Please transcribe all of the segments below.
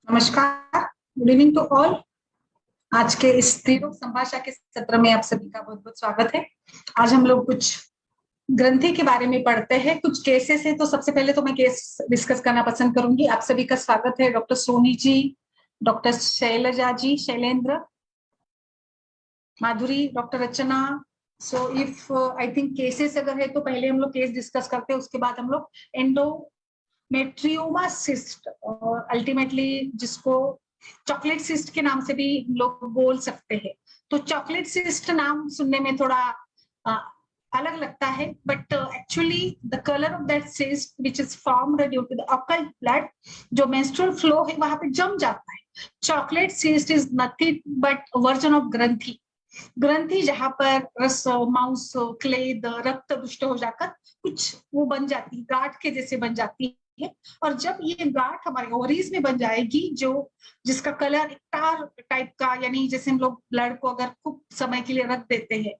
नमस्कार, good evening to all. आज के इस स्त्री रोग संभाषा के सत्र में आप सभी का बहुत बहुत स्वागत है। आज हम लोग कुछ ग्रंथि के बारे में पढ़ते हैं, कुछ केसेस है। तो सबसे पहले तो मैं केस डिस्कस करना पसंद करूंगी। आप सभी का स्वागत है, doctor Soni ji, doctor Shailaja ji, Shailendra, Madhuri, doctor Rachna. So if I think cases अगर है तो पहले हम लोग केस डिस्कस करते हैं, उसके बाद हम लोग एंडोमेट्रियोमा सिस्ट, और अल्टीमेटली जिसको चॉकलेट सिस्ट के नाम से भी लोग बोल सकते हैं। तो चॉकलेट सिस्ट नाम सुनने में थोड़ा अलग लगता है, but actually the colour of that cyst which is formed due to the occult blood, जो मेंस्ट्रुअल फ्लो है वहां पे जम जाता है। Chocolate cyst is nothing but version of granthi. ग्रंथि जहां पर रस, मांस, क्लेद, रक्त दुष्ट हो जाकर कुछ वो बन जाती है, गांठ के जैसे बन जाती है। और जब ये गांठ हमारे ओवरीज में बन जाएगी, जो जिसका कलर टार टाइप का, यानी जैसे हम लोग ब्लड को अगर खूब समय के लिए रख देते हैं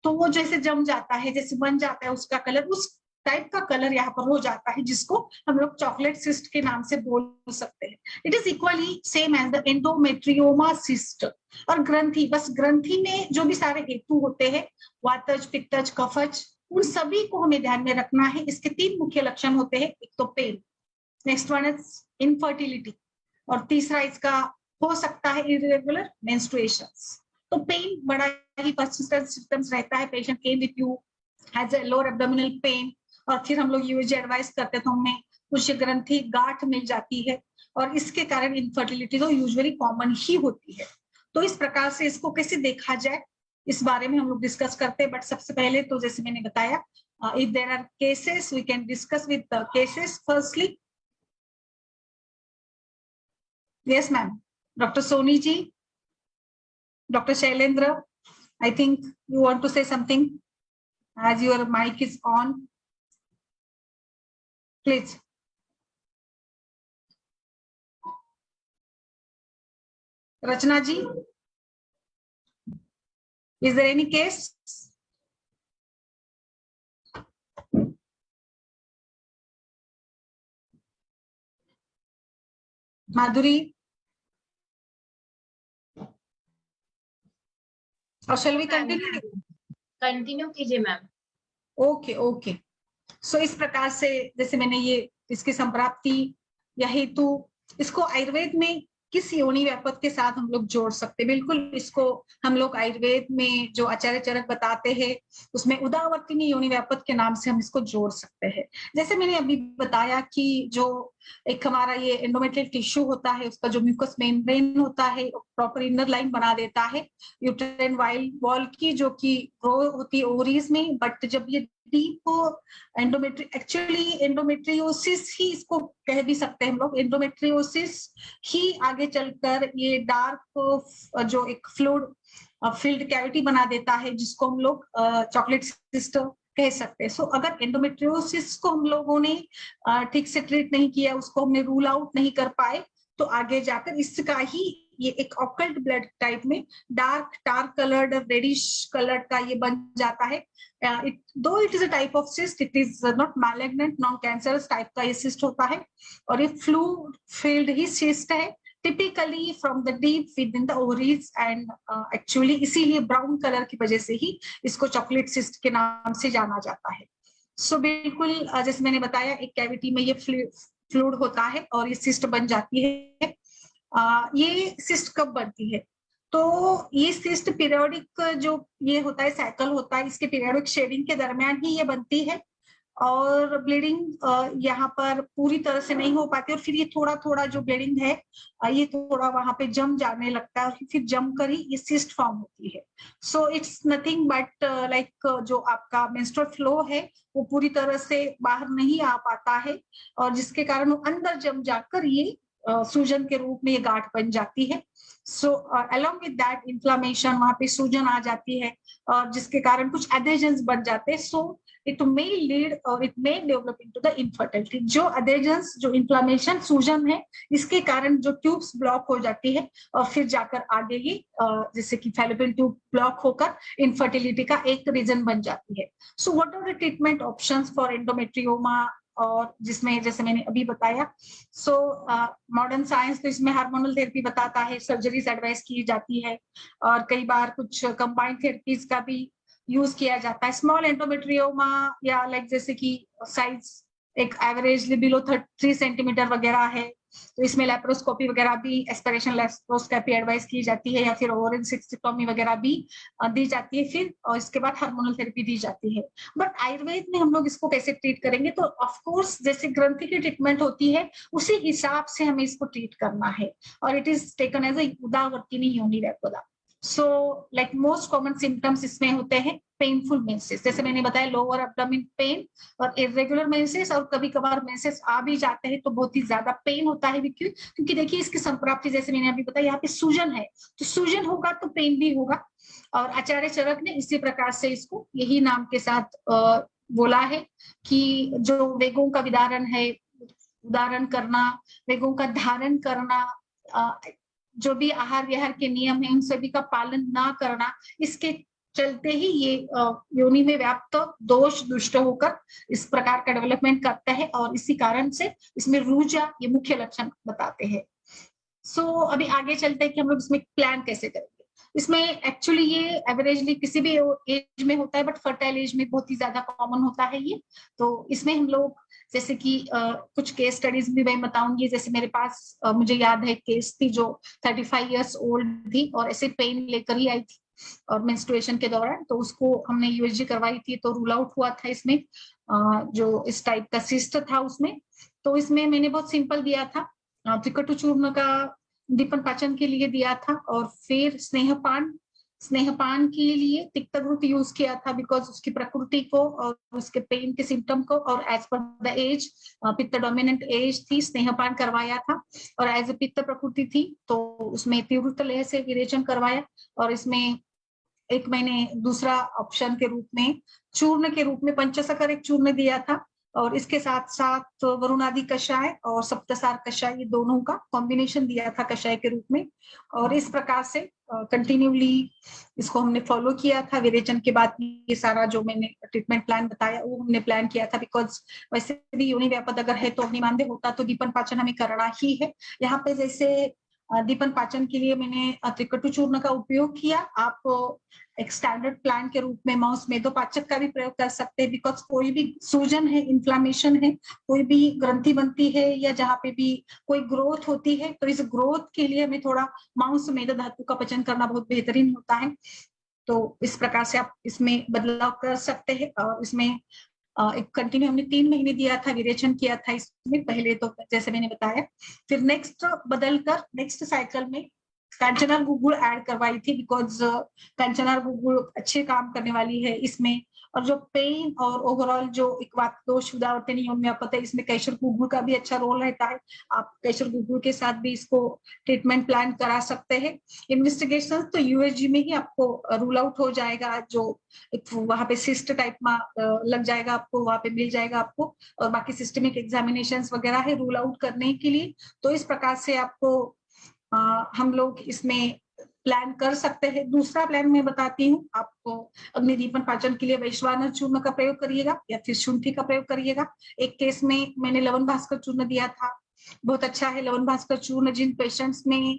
तो वो जैसे जम जाता है, जैसे बन जाता है, उसका कलर उस टाइप का कलर यहाँ पर हो जाता है, जिसको हम लोग चॉकलेट सिस्ट के नाम से बोल सकते हैं। It is equally same as the endometrioma cyst. और ग्रंथि, बस ग्रंथि में जो भी सारे हेतु होते हैं, वातज, पित्तज, कफज, उन सभी को हमें ध्यान में रखना है। इसके तीन मुख्य लक्षण होते हैं। एक तो pain, next one is infertility, और तीसरा इसका हो सकता है इरेगुलर मेंस्ट्रुएशंस। तो पेन बड़ा ही पर्सिस्टेंट सिम्टम्स रहता है। Patient came with you has a lower abdominal pain, और फिर हम लोग यूएजी एडवाइस करते तो हमें कुछ ग्रंथि गांठ मिल जाती है, और इसके कारण इनफर्टिलिटी तो यूजुअली कॉमन ही होती है। तो इस प्रकार से इसको कैसे देखा जाए, इस बारे में हम लोग डिस्कस करते हैं। बट सबसे पहले तो जैसे मैंने बताया, if there are cases we can discuss with cases firstly. Yes, ma'am. Dr. Soni ji, Dr. Shailendra, I think you want to say something as your mic is on. Please. Rachna ji, is there any case? Madhuri? Or shall we continue? Continue कीजिए ma'am. Okay okay. So इस प्रकार से जैसे मैंने ये इसकी संप्राप्ति या हेतु, इसको आयुर्वेद में किस योनि व्यापक के साथ हम लोग जोड़ सकते हैं? बिल्कुल, इसको हम लोग आयुर्वेद में जो आचार्य चरक बताते हैं उसमें उदावर्तिनी योनि व्यापक के नाम से हम इसको जोड़ सकते हैं। जैसे मैंने अभी बताया कि जो एक हमारा ये एंडोमेट्रियल टिश्यू होता है, उसका जो म्यूकस मेम्ब्रेन होता है प्रॉपर इनर लाइन बना देता है यूटेराइन वॉल की, जो कि ग्रो होती है ओवरीज में। बट जब ये डीप एंडोमेट्री, एक्चुअली एंडोमेट्रियोसिस ही इसको कह भी सकते हैं हम लोग। एंडोमेट्रियोसिस ही आगे चलकर ये डार्क जो एक फ्लूइड फील्ड कैविटी बना देता है, जिसको हम लोग चॉकलेट सिस्ट कह सकते हैं। सो अगर एंडोमेट्रियोसिस को हम लोगों ने ठीक से ट्रीट नहीं किया, उसको हमने रूल आउट नहीं कर पाए, तो आगे जाकर इसका ही ये एक ऑकल्ट ब्लड टाइप में डार्क कलर्ड, रेडिश कलर्ड का ये बन जाता है। दो it is a type of cyst, it is not malignant, non cancerous type का ये सिस्ट होता है, और ये फ्लूइड फील्ड ही सिस्ट है, typically from the deep with in the ovaries. And actually इसीलिए ब्राउन कलर की वजह से ही इसको चॉकलेट सिस्ट के नाम से जाना जाता है। सो बिल्कुल जैसे मैंने बताया, एक कैविटी में ये फ्लूइड होता है और ये सिस्ट बन जाती है। ये सिस्ट कब बनती है? तो ये सिस्ट पीरियोडिक जो ये होता है साइकिल होता है, इसके पीरियोडिक शेडिंग के दरमियान ही ये बनती है, और ब्लीडिंग यहाँ पर पूरी तरह से नहीं हो पाती, और फिर ये थोड़ा थोड़ा जो ब्लीडिंग है ये थोड़ा वहां पे जम जाने लगता है, और फिर जम कर ही ये सिस्ट फॉर्म होती है। So it's nothing but like जो आपका मेंस्ट्रुअल फ्लो है वो पूरी तरह से बाहर नहीं आ पाता है, और जिसके कारण वो अंदर जम जाकर ये सूजन के रूप में ये गांठ बन जाती है। So along with that inflammation, वहां पे सूजन आ जाती है, और जिसके कारण कुछ एडेजन्स बन जाते हैं। सो it may lead or it may develop into the infertility। जो adhesions, जो inflammation, सूजन है, इसके कारण जो ट्यूब्स ब्लॉक हो जाती है, और फिर जाकर आगे ही जैसे कि फैलोपियन ट्यूब ब्लॉक होकर इनफर्टिलिटी का एक रीजन बन जाती है। So what are the treatment options for endometrioma और जिसमें जैसे मैंने अभी बताया सो मॉडर्न साइंस तो इसमें हार्मोनल थेरेपी बताता है, सर्जरीज एडवाइस की जाती है और कई बार कुछ कंबाइंड थेरेपीज का भी यूज किया जाता है। स्मॉल एंडोमेट्रियोमा या लाइक जैसे कि साइज एक एवरेजली बिलो 3 सेंटीमीटर वगैरह है, तो इसमें लेप्रोस्कोपी वगैरह भी, एस्पिरेशन लेप्रोस्कोपी एडवाइस की जाती है या फिर ओवरिन सिस्टेक्टोमी वगैरह भी दी जाती है फिर, और इसके बाद हार्मोनल थेरेपी दी जाती है। बट आयुर्वेद में हम लोग इसको कैसे ट्रीट करेंगे, तो ऑफ कोर्स जैसे ग्रंथि की ट्रीटमेंट होती है उसी हिसाब से हमें इसको ट्रीट करना है, और इट इज टेकन एज उदावर्तिनी योनि वैपदा। So like most common symptoms इसमें होते हैं पेनफुल मेंसेस, जैसे मैंने बताया लोअर एब्डोमेन पेन और इरेगुलर मेंसेस, और कभी कभार मेंसेस आ भी जाते हैं तो बहुत ही ज्यादा पेन होता है। क्यों? क्योंकि देखिए इसकी संप्राप्ति जैसे मैंने अभी बताया यहाँ पे सूजन है, तो सूजन होगा तो पेन भी होगा। और आचार्य चरक ने इसी प्रकार से इसको यही नाम के साथ बोला है कि जो वेगों का विदारण है, उदाहरण करना, वेगों का धारण करना, जो भी आहार विहार के नियम है उन सभी का पालन ना करना, इसके चलते ही ये योनि में व्याप्त दोष दुष्ट होकर इस प्रकार का डेवलपमेंट करता है, और इसी कारण से इसमें रूजा ये मुख्य लक्षण बताते हैं। सो अभी आगे चलते हैं कि हम लोग इसमें प्लान कैसे करेंगे। इसमें एक्चुअली ये एवरेजली किसी भी एज में होता है, बट फर्टाइल एज में बहुत ही ज्यादा कॉमन होता है ये। तो इसमें हम लोग जैसे कि कुछ केस स्टडीज भी मैं बताऊंगी। जैसे मेरे पास मुझे याद है केस थी जो 35 इयर्स ओल्ड थी और ऐसे पेन लेकर ही आई थी और मेंस्ट्रुएशन के दौरान, तो उसको हमने यूएसजी करवाई थी, तो रूल आउट हुआ था इसमें जो इस टाइप का सिस्ट था उसमें। तो इसमें मैंने बहुत सिंपल दिया था, त्रिकटु चूर्ण का दीपन पाचन के लिए दिया था, और फिर स्नेहपान के लिए तिक्तघृत यूज किया था, बिकॉज उसकी प्रकृति को और उसके पेन के सिम्टम को, और एज पर द एज पित्त डोमिनेंट एज थी, स्नेहपान करवाया था। और एज ए पित्त प्रकृति थी तो उसमें तीव्रत लय से विरेचन करवाया। और इसमें एक मैंने दूसरा ऑप्शन के रूप में चूर्ण के रूप में पंचसकर एक चूर्ण दिया था, और इसके साथ साथ वरुणादि कषाय और सप्तसार कषाय, ये दोनों का कॉम्बिनेशन दिया था कषाय के रूप में। और इस प्रकार से कंटिन्यूली इसको हमने फॉलो किया था। विरेचन के बाद ये सारा जो मैंने ट्रीटमेंट प्लान बताया वो हमने प्लान किया था, बिकॉज वैसे भी योनि व्यापद अगर है तो अग्निमांद्य होता तो दीपन पाचन हमें करना ही है। यहाँ पे जैसे दीपन पाचन के लिए मैंने त्रिकटु चूर्ण का उपयोग किया। आप एक स्टैंडर्ड प्लान के रूप में माउस मेदोपाचक का भी प्रयोग कर सकते हैं, बिकॉज कोई भी सूजन है, इन्फ्लामेशन है, कोई भी ग्रंथि बनती है या जहाँ पे भी कोई ग्रोथ होती है, तो इस ग्रोथ के लिए हमें थोड़ा मांस मेद धातु का पचन करना बहुत बेहतरीन होता है। तो इस प्रकार से आप इसमें बदलाव कर सकते हैं। और इसमें एक कंटिन्यू हमने 3 महीने दिया था, विरेचन किया था इसमें पहले, तो जैसे मैंने बताया। फिर नेक्स्ट बदलकर नेक्स्ट साइकिल में कंचनार गुगुल ऐड करवाई थी, बिकॉज कंचनार गुगुल अच्छे काम करने वाली है इसमें। और जो पेन और ओवरऑल जो एक बात दोष उदावर्तनी योनि व्यापद है, इसमें कैशर गुगुल का भी अच्छा रोल रहता है। आप कैशर गुगुल के साथ भी इसको ट्रीटमेंट प्लान करा सकते हैं। इन्वेस्टिगेशन तो यूएसजी में ही आपको रूल आउट हो जाएगा, जो वहां पे सिस्ट टाइप में लग जाएगा आपको, वहां पे मिल जाएगा आपको। और बाकी सिस्टमिक एग्जामिनेशंस वगैरह है रूल आउट करने के लिए। तो इस प्रकार से आपको हम लोग इसमें प्लान कर सकते हैं। दूसरा प्लान मैं बताती हूँ आपको, अग्निदीपन पाचन के लिए वैश्वानर चूर्ण का प्रयोग करिएगा या फिर शुंठी का प्रयोग करिएगा। एक केस में मैंने लवन भास्कर चूर्ण दिया था, बहुत अच्छा है लवन भास्कर चूर्ण। जिन पेशेंट्स में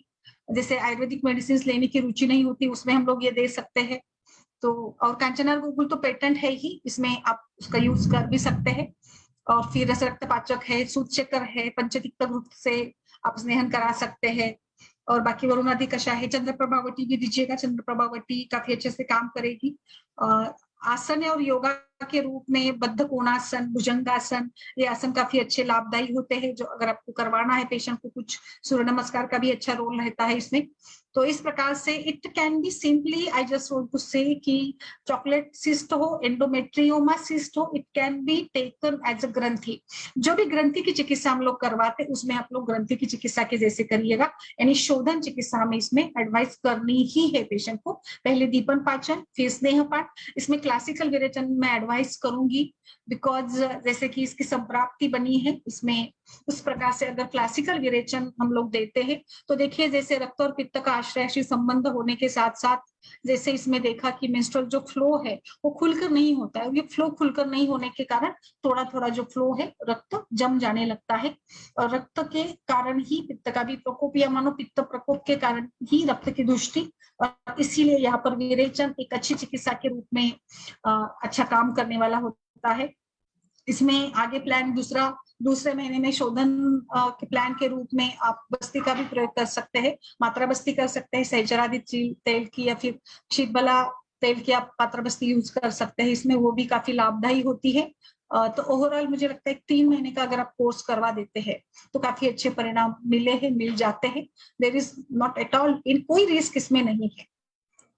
जैसे आयुर्वेदिक मेडिसिन लेने की रुचि नहीं होती उसमें हम लोग ये दे सकते हैं। तो और कांचनार गुगुल तो पेटेंट है ही, इसमें आप उसका यूज कर भी सकते हैं। और फिर रस रक्त पाचक है, सूतचक्र है, पंचतिक्त ग्रुप से आप स्नेहन करा सकते हैं। और बाकी वरुणादि कषाय है, चंद्र प्रभावटी भी दीजिएगा, चंद्र प्रभावटी काफी अच्छे से काम करेगी। आसन और योगा के रूप में बद्ध कोणासन, भुजंगासन, ये आसन काफी अच्छे लाभदायी होते हैं, जो अगर आपको करवाना है पेशेंट को। कुछ सूर्य नमस्कार का भी अच्छा रोल रहता है इसमें। तो इस प्रकार से it can be simply, I just want to say कि चॉकलेट सिस्ट हो, एंडोमेट्रियोमा सिस्ट हो, it can be taken as a granthi. जो भी ग्रंथि की चिकित्सा हम लोग करवाते हैं उसमें आप लोग ग्रंथि की चिकित्सा के जैसे करिएगा, यानी शोधन चिकित्सा हमें इसमें एडवाइस करनी ही है पेशेंट को। पहले दीपन पाचन, फिर स्नेहपान। इसमें क्लासिकल विरेचन में एडवाइस करूंगी, बिकॉज जैसे कि इसकी संप्राप्ति बनी है इसमें, उस प्रकार से अगर क्लासिकल विरेचन हम लोग देते हैं तो देखिए जैसे रक्त और पित्त का गर्भाशय संबंध होने के साथ साथ जैसे इसमें देखा कि मेंस्ट्रुअल जो फ्लो है वो खुलकर नहीं होता है, ये फ्लो खुलकर नहीं होने के कारण थोड़ा थोड़ा जो फ्लो है रक्त जम जाने लगता है, और रक्त के कारण ही पित्त का भी प्रकोप या मानो पित्त प्रकोप के कारण ही रक्त की दृष्टि, और इसीलिए यहाँ पर विरेचन एक अच्छी चिकित्सा के रूप में अच्छा काम करने वाला होता है। इसमें आगे प्लान दूसरे महीने में शोधन के प्लान के रूप में आप बस्ती का भी प्रयोग कर सकते हैं, मात्रा बस्ती कर सकते हैं, सहचरादि तेल की या फिर शीतबला तेल की आप पात्रा बस्ती यूज कर सकते हैं, इसमें वो भी काफी लाभदायी होती है। तो ओवरऑल मुझे लगता है 3 महीने का अगर आप कोर्स करवा देते हैं तो काफी अच्छे परिणाम मिल जाते हैं। There is not at all in कोई रिस्क इसमें नहीं है,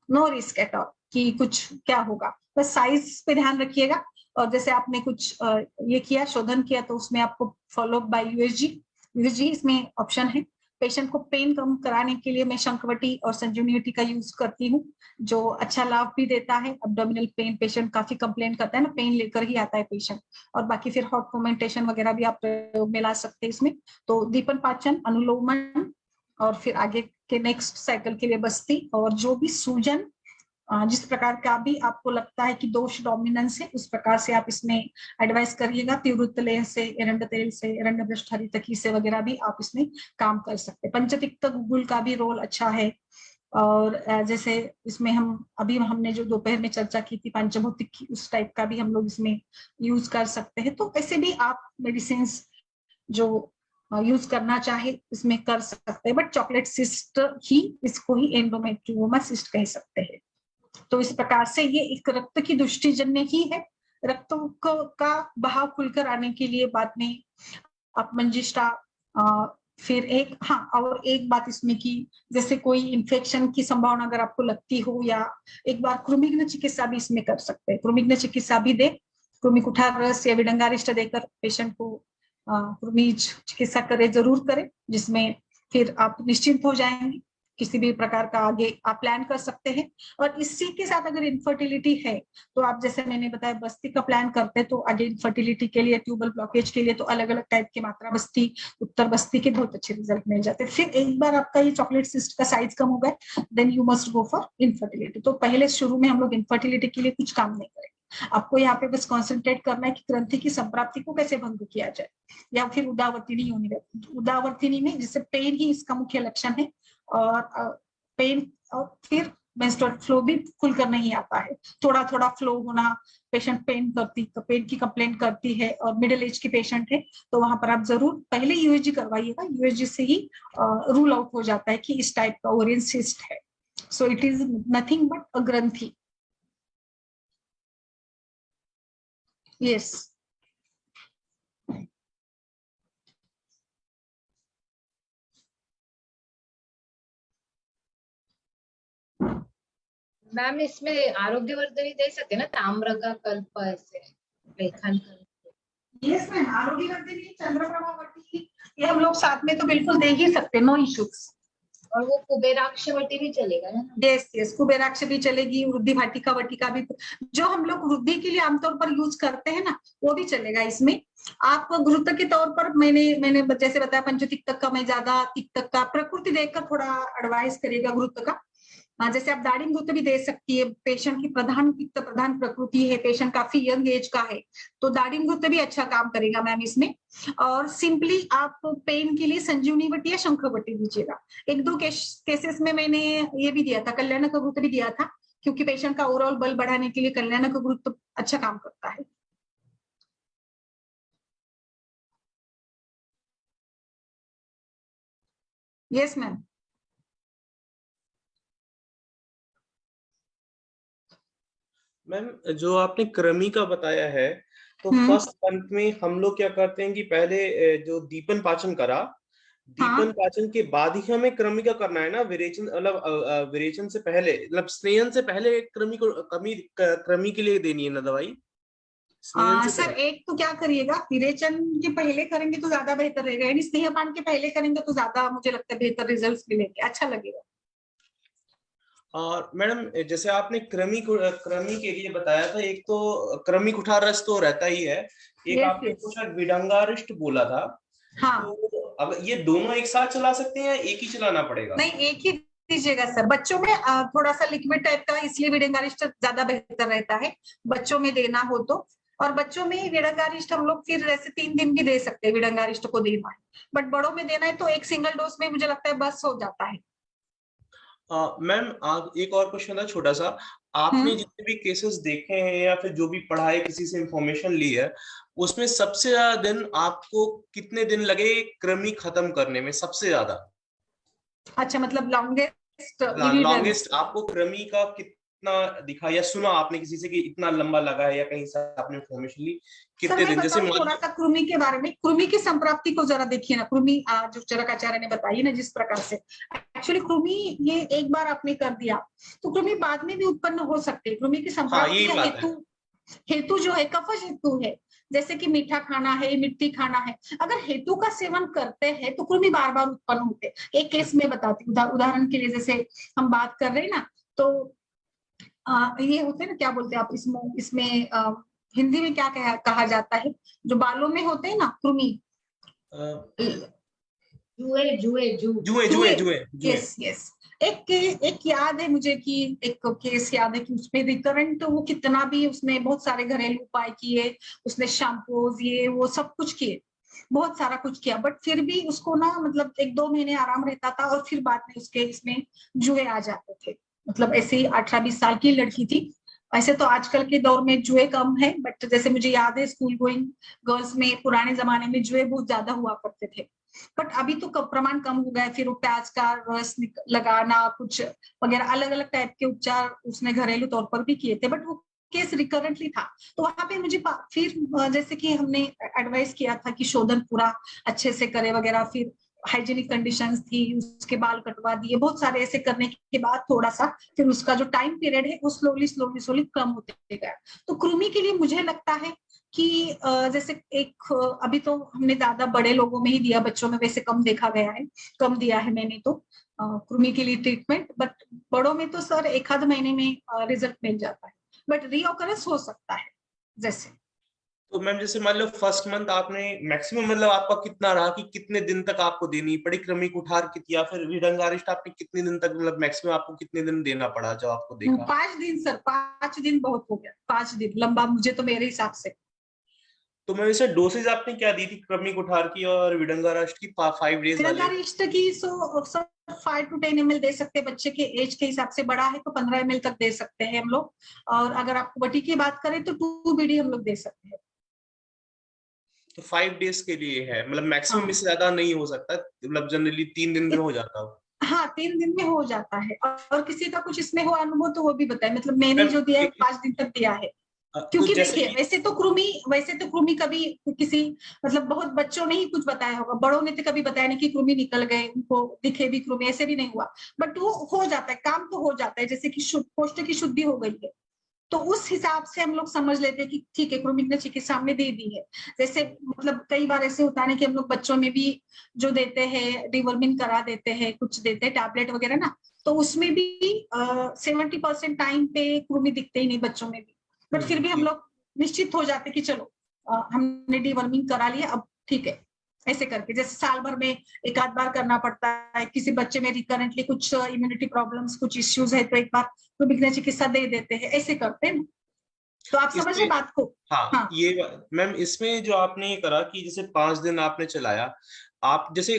नो रिस्क एट ऑल कि कुछ क्या होगा, बस साइज पे ध्यान रखिएगा। और जैसे आपने कुछ ये किया शोधन किया तो उसमें आपको फॉलो बाय यूएसजी इसमें ऑप्शन है। पेशेंट को पेन कम कराने के लिए मैं शंखवटी और संजीवनी का यूज करती हूँ, जो अच्छा लाभ भी देता है। अब्डोमिनल पेन पेशेंट काफी कंप्लेन करता है ना, पेन लेकर ही आता है पेशेंट, और बाकी फिर हॉट फोमेंटेशन वगैरह भी आप प्रयोग में ला सकते हैं इसमें। तो दीपन पाचन, अनुलोमन, और फिर आगे के नेक्स्ट साइकिल के लिए बस्ती, और जो भी सूजन जिस प्रकार का भी आपको लगता है कि दोष डोमिनेंस है उस प्रकार से आप इसमें एडवाइस करिएगा। तिवृत्त लेह से, एरंड तेल से, एरंड भ्रष्ट हरितकी से वगैरह भी आप इसमें काम कर सकते हैं। पंचतिक्त गुग्गुल का भी रोल अच्छा है, और जैसे इसमें हमने जो दोपहर में चर्चा की थी पंचभौतिक की, उस टाइप का भी हम लोग इसमें यूज कर सकते हैं। तो ऐसे भी आप मेडिसिन जो यूज करना चाहे इसमें कर सकते हैं, बट चॉकलेट सिस्ट ही इसको ही एंडोमेट्रियोमा सिस्ट कह सकते हैं। तो इस प्रकार से ये एक रक्त की दुष्टिजन्य ही है। रक्त का बहाव खुलकर आने के लिए बाद में आप मंजिष्ठा, फिर और एक बात इसमें कि जैसे कोई इन्फेक्शन की संभावना अगर आपको लगती हो, या एक बार कृमिघ्न चिकित्सा भी इसमें कर सकते हैं। कृमिघ्न चिकित्सा भी दे, कृमि कुठार रस या विडंगारिष्ट देकर पेशेंट को कृमि चिकित्सा करे, जरूर करें, जिसमें फिर आप निश्चिंत हो जाएंगे। किसी भी प्रकार का आगे आप प्लान कर सकते हैं। और इसी के साथ अगर इनफर्टिलिटी है तो आप, जैसे मैंने बताया, बस्ती का प्लान करते हैं तो आगे इनफर्टिलिटी के लिए, ट्यूबल ब्लॉकेज के लिए तो अलग अलग टाइप की मात्रा बस्ती, उत्तर बस्ती के बहुत अच्छे रिजल्ट मिल जाते हैं। फिर एक बार आपका ये चॉकलेट सिस्ट का साइज कम हो गया, then you must go for infertility. तो पहले शुरू में हम लोग इनफर्टिलिटी के लिए कुछ काम नहीं करेंगे, आपको यहाँ पे बस कॉन्सेंट्रेट करना है कि ग्रंथि की संप्राप्ति को कैसे भंग किया जाए, या फिर उदावर्तिनी योनि, उदावर्तिनी में जिससे पेन ही इसका मुख्य लक्षण है, और पेन, और फिर मेंस्ट्रुअल फ्लो भी खुलकर नहीं आता है, थोड़ा थोड़ा फ्लो होना, पेशेंट पेन की कंप्लेंट करती है और मिडिल एज की पेशेंट है, तो वहां पर आप जरूर पहले यूएसजी करवाइएगा। यूएसजी से ही रूल आउट हो जाता है कि इस टाइप का ओरियन सिस्ट है। So it is nothing but a ग्रंथि। यस मैम इसमें आरोग्यवर्धनी दे सकते हैं ना, ताम्र का कल्प ऐसे लेखांकन। यस मैम, आरोग्यवर्धिनी, चंद्रप्रभावती, ये हम लोग साथ में तो बिल्कुल दे ही सकते, नो इश्यूज। और वो कुबेराक्षवटी भी चलेगा है ना? यस कुबेराक्ष भी चलेगी, वृद्धि वाटिका वटिका भी, जो हम लोग वृद्धि के लिए आमतौर पर यूज करते हैं ना, वो भी चलेगा इसमें। आप घृत के तौर पर मैंने जैसे बताया, पंचतिक्तक का मैं ज्यादा, तिक्तक का प्रकृति देखकर थोड़ा एडवाइस करिएगा घृत का। जैसे आप दाड़िम घृत भी दे सकती है, पेशेंट की प्रधान पित्त प्रधान प्रकृति है, पेशेंट काफी यंग एज का है, तो दाड़िम घृत भी अच्छा काम करेगा मैम इसमें। और सिंपली आप पेन के लिए संजीवनी वटी या शंखवटी दीजिएगा। एक दो केसेस में मैंने ये भी दिया था, कल्याण का घृत भी दिया था, क्योंकि पेशेंट का ओवरऑल बल बढ़ाने के लिए कल्याण का घृत अच्छा काम करता है। Yes ma'am. मैम जो आपने कृमि का बताया है, तो फर्स्ट मंथ में हम लोग क्या करते हैं कि पहले जो दीपन पाचन करा, दीपन पाचन के बाद ही हमें कृमि का करना है ना, विरेचन मतलब विरेचन से पहले, मतलब स्नेहन से पहले कृमि के लिए देनी है ना दवाई? सर एक तो क्या करिएगा, विरेचन के पहले करेंगे तो ज्यादा बेहतर रहेगा, यानी स्नेहपान के पहले करेंगे तो ज्यादा मुझे लगता है बेहतर रिजल्ट मिलेंगे, अच्छा लगेगा। और मैडम जैसे आपने कृमि के लिए बताया था, एक तो कृमि कुठार रस तो रहता ही है, एक आपने कुछ विडंगारिष्ट बोला था। हाँ, तो अब ये दोनों एक साथ चला सकते हैं या एक ही चलाना पड़ेगा? नहीं, एक ही दीजिएगा सर। बच्चों में थोड़ा सा लिक्विड टाइप का, इसलिए विडेंगारिस्ट ज्यादा बेहतर रहता है बच्चों में देना हो तो। और बच्चों में विडेंगारिस्ट हम लोग फिर ऐसे 3 दिन भी दे सकते हैं विडेंगारिस्ट को देना है, बट बड़ों में देना है तो एक सिंगल डोज में मुझे लगता है बस हो जाता है। मैम एक और क्वेश्चन था छोटा सा। आपने जितने भी केसेस देखे हैं या फिर जो भी पढ़ा है, किसी से इंफॉर्मेशन ली है, उसमें सबसे ज्यादा दिन आपको कितने दिन लगे कृमि खत्म करने में सबसे ज्यादा? अच्छा, मतलब लॉन्गेस्ट इविडेंस। लॉन्गेस्ट आपको कृमि का कितना दिखा या सुना आपने किसी से कि इतना लंबा लगा है, या कहीं से आपने इंफॉर्मेशन ली? सर कितने मैं दिन? जैसे बताऊं मान थोड़ा सा कृमि के बारे में। कृमि की संप्राप्ति को जरा देखिए ना। कृमि जो चरकाचार्य ने बताई ना जिस प्रकार से, एक्चुअली कृमि ये एक बार आपने कर दिया तो कृमि बाद में भी उत्पन्न हो सकते हैं। कृमि की हाँ, संप्राप्ति यही का बात है। हेतु हेतु जो है कफज हेतु है, जैसे कि मीठा खाना है, मिट्टी खाना है। अगर हेतु का सेवन करते हैं तो कृमि बार बार उत्पन्न होते हैं। एक केस में बताती हूँ, उदाहरण के लिए जैसे हम बात कर रहे हैं ना, तो ये होते हैं ना, क्या बोलते हैं आप इसमें इसमें हिंदी में क्या कहा जाता है, जो बालों में होते हैं ना कृमि। अ, जुए जुए जू जुए जुए जुए जुए। Yes yes. एक याद है मुझे कि एक केस याद है कि उसमें रिकरेंट वो कितना भी, उसने बहुत सारे घरेलू उपाय किए, उसने शैम्पूज ये वो सब कुछ किए, बहुत सारा कुछ किया, बट फिर भी उसको ना मतलब 1-2 महीने आराम रहता था और फिर बाद में उसके इसमें जुए आ जाते थे। मतलब ऐसे ही 18-20 साल की लड़की थी। वैसे तो आजकल के दौर में जुए कम है, बट जैसे मुझे याद है स्कूल गोइंग गर्ल्स में पुराने जमाने में जुए बहुत ज्यादा हुआ करते थे। बट अभी तो प्रमाण कम हो गया है। फिर वो प्याज का रस लगाना कुछ वगैरह अलग अलग टाइप के उपचार उसने घरेलू तौर पर भी किए थे, बट वो केस रिकरेंटली था। तो वहां पे मुझे फिर जैसे कि हमने एडवाइस किया था कि शोधन पूरा अच्छे से करे वगैरह, फिर हाइजीनिक कंडीशंस थी, उसके बाल कटवा दिए, बहुत सारे ऐसे करने के बाद थोड़ा सा फिर उसका जो टाइम पीरियड है वो स्लोली स्लोली स्लोली कम होते गया। तो कृमि के लिए मुझे लगता है कि जैसे एक अभी तो हमने ज्यादा बड़े लोगों में ही दिया, बच्चों में वैसे कम देखा गया है, कम दिया है मैंने तो कृमि के लिए ट्रीटमेंट। बट बड़ों में तो सर 1-आध महीने में रिजल्ट मिल जाता है, बट रीऑकरेंस हो सकता है जैसे। तो मैम जैसे मान लो फर्स्ट मंथ आपने मैक्सिमम, मतलब आपका कितना रहा कि कितने दिन तक आपको देनी पड़ी कृमि कुठार की, या फिर विडंगारिस्ट आपने कितने दिन तक, मतलब मैक्सिमम आपको कितने दिन देना पड़ा जब आपको देखा? 5 दिन सर, 5 दिन बहुत हो गया। 5 दिन लंबा मुझे तो मेरे हिसाब से। तो मैम वैसे डोसेज आपने क्या दी थी कृमि कुठार की और विडंगारास्ट की 5 डेज वाले? विडंगारिस्ट की 5 to 10 ml दे सकते हैं। बच्चे के एज के हिसाब से, बड़ा है तो 15 ml तक दे सकते हैं हम लोग। और अगर आपको बटी की बात करें तो 2 BD हम लोग दे सकते हैं। तो 5 डेज के लिए है, मतलब मैक्सिमम हाँ इससे ज्यादा नहीं हो सकता, मतलब जनरली 3 दिन में हो जाता हो। हाँ, 3 दिन में हो जाता है। और किसी का कुछ इसमें हो अनुभव तो वो भी बताए। मतलब मैंने मैम जो दिया है 5 दिन तक दिया है। तो क्योंकि जैसे देखिए कि वैसे तो कृमि कभी किसी, मतलब बहुत बच्चों ने ही कुछ बताया होगा, बड़ों ने तो कभी बताया नहीं कि कृमि निकल गए उनको दिखे भी कृमि, ऐसे भी नहीं हुआ। बट वो हो जाता है, काम तो हो जाता है। जैसे कि कोष्ठ की शुद्धि हो गई है तो उस हिसाब से हम लोग समझ लेते हैं कि ठीक है कृमि ने चिकित्सा हमने दे दी है। जैसे मतलब कई बार ऐसे होता है ना कि हम लोग बच्चों में भी जो देते हैं डिवर्मिन करा देते हैं, कुछ देते हैं टैबलेट वगैरह ना, तो उसमें भी 70% टाइम पे कृमि दिखते ही नहीं बच्चों में भी। बट फिर भी हम जी। लोग निश्चित हो जाते कि चलो हमने डिवर्मिंग करा लिया, अब ठीक है। ऐसे करके जैसे साल भर में 1-आध बार करना पड़ता है। किसी बच्चे में रिकरेंटली कुछ इम्यूनिटी प्रॉब्लम्स, कुछ इश्यूज है, तो एक बार विघ्न चिकित्सा दे देते हैं, ऐसे करते हैं। तो आप समझ रहे इसमें बात को। हाँ, हाँ ये मैम इसमें जो आपने ये करा कि जैसे 5 दिन आपने चलाया, आप जैसे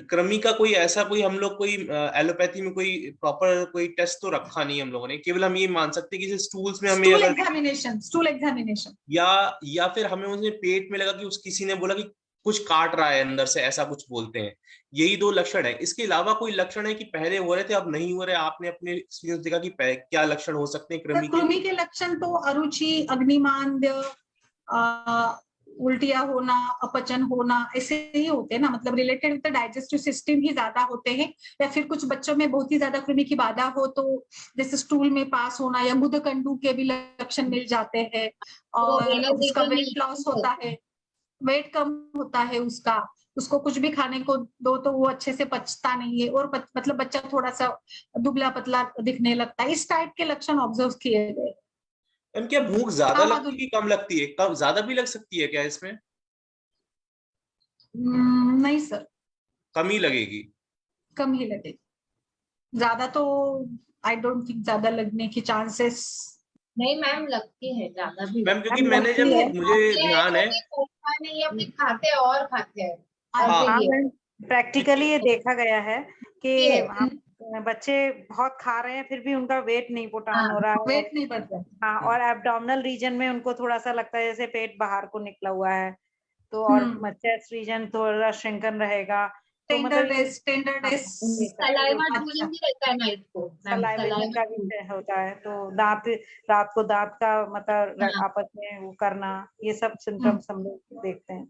कृमि का कोई ऐसा कोई हम लोग कोई एलोपैथी में कोई प्रॉपर कोई टेस्ट तो रखा नहीं हम लोगों ने, केवल हम ये मान सकते हैं कि जैसे स्टूल्स में हमें अगर स्टूल एग्जामिनेशन। या फिर हमें उसे पेट में लगा कि उस किसी ने बोला कि कुछ काट रहा है अंदर से, ऐसा कुछ बोलते हैं। यही 2 लक्षण है, इसके अलावा कोई लक्षण है कि पहले हो रहे थे अब नहीं हो रहे? आपने अपने एक्सपीरियंस देखा कि क्या लक्षण हो सकते हैं कृमि के? कृमि के लक्षण तो अरुचि, अग्निमांद्य, उल्टियां होना, अपचन होना, ऐसे ही होते हैं ना। मतलब related with the digestive system ही ज्यादा होते हैं। या फिर कुछ बच्चों में बहुत ही ज्यादा कृमि की बाधा हो तो जैसे स्टूल में पास होना या गुदकंडू के भी लक्षण मिल जाते हैं। वो और उसका वेनोजेगन वेट लॉस होता है, वेट कम होता है उसका। उसको कुछ भी खाने को दो तो वो अच्छे से पचता नहीं है, और मतलब बच्चा थोड़ा सा दुबला पतला दिखने लगता है। इस टाइप के लक्षण ऑब्जर्व किए गए। मैम क्या भूख ज्यादा हाँ लगती है माधुरी। कि कम लगती है? कम ज्यादा भी लग सकती है क्या इसमें? नहीं सर, कम ही लगेगी? कम ही लगेगी। ज्यादा तो आई डोंट थिंक ज्यादा लगने की चांसेस। नहीं मैम, लगती है ज्यादा भी। मैम क्योंकि मैम मैंने लगती जब है। मुझे ध्यान है। होता नहीं है, फिर खाते हैं और खाते हैं। और हाँ फिर ये प्रैक्टिकली ये देखा गया है कि ये हम बच्चे बहुत खा रहे हैं फिर भी उनका वेट नहीं पुट ऑन हो रहा है। वेट नहीं बढ़ता। हाँ, और एब्डोमिनल रीजन में उनको थोड़ा सा लगता है जैसे पेट बाहर को निकला हुआ है, तो और चेस्ट रीजन थोड़ा श्रिंकन रहेगा, तो मतलब टेंडरनेस सलाइवा अच्छा। ड्रूलिंग भी रहता है नाइट को मैम, सलाइवेशन का भी होता है, तो दांत रात को दांत का मतलब आपस में वो करना, ये सब सिम्टम्स हम लोग देखते हैं।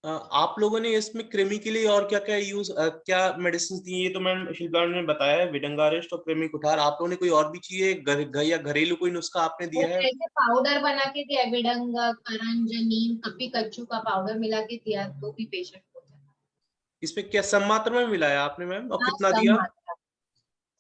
आप लोगों ने इसमें कृमि के लिए और क्या क्या क्या मेडिसिन दी? ये तो मैम शिल्पा ने बताया है, विडंगारिस्ट और कृमि कुठार। आप लोगों ने कोई और भी चीजें या घरेलू कोई नुस्खा आपने दिया है? ऐसे पाउडर बना के दिया, विडंग, करंज, नीम, कपी कच्चू का पाउडर मिला के दिया तो भी पेशेंट हो जाता। इसमें क्या सम मात्रा में मिलाया आपने मैम, और कितना कम दिया? मात्रा,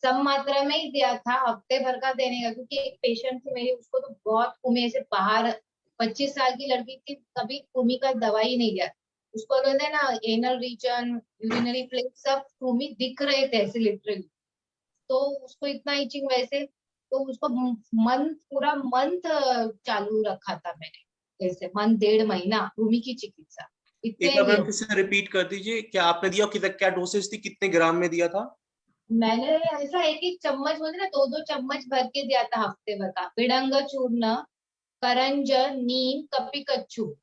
कम मात्रा में ही दिया था, हफ्ते भर का देने का, क्योंकि एक पेशेंट थी मेरी, उसको तो बहुत कुमी से बाहर, 25 साल की लड़की थी, कभी कुमी का दवाई नहीं दिया उसको। कहते हैं ना, एनल रीजन, यूरिनरी प्लेट सब कुमी दिख रहे थे ऐसे लिटरली, तो उसको इतना इचिंग वैसे, तो उसको मंथ, पूरा मंथ चालू रखा था मैंने, जैसे मंथ 1.5 महीना भूमि की चिकित्सा। एक इतने बार मैम लिए फिर से रिपीट कर दीजिए, क्या आपने दिया और क्या डोसेज थी, कितने ग्राम में दिया था? मैंने ऐसा एक एक चम्मच, बोलते ना 2-2 चम्मच भर के दिया था हफ्ते भर का। विडंग चूर्ण, करंज, नीम, कपी कच्चू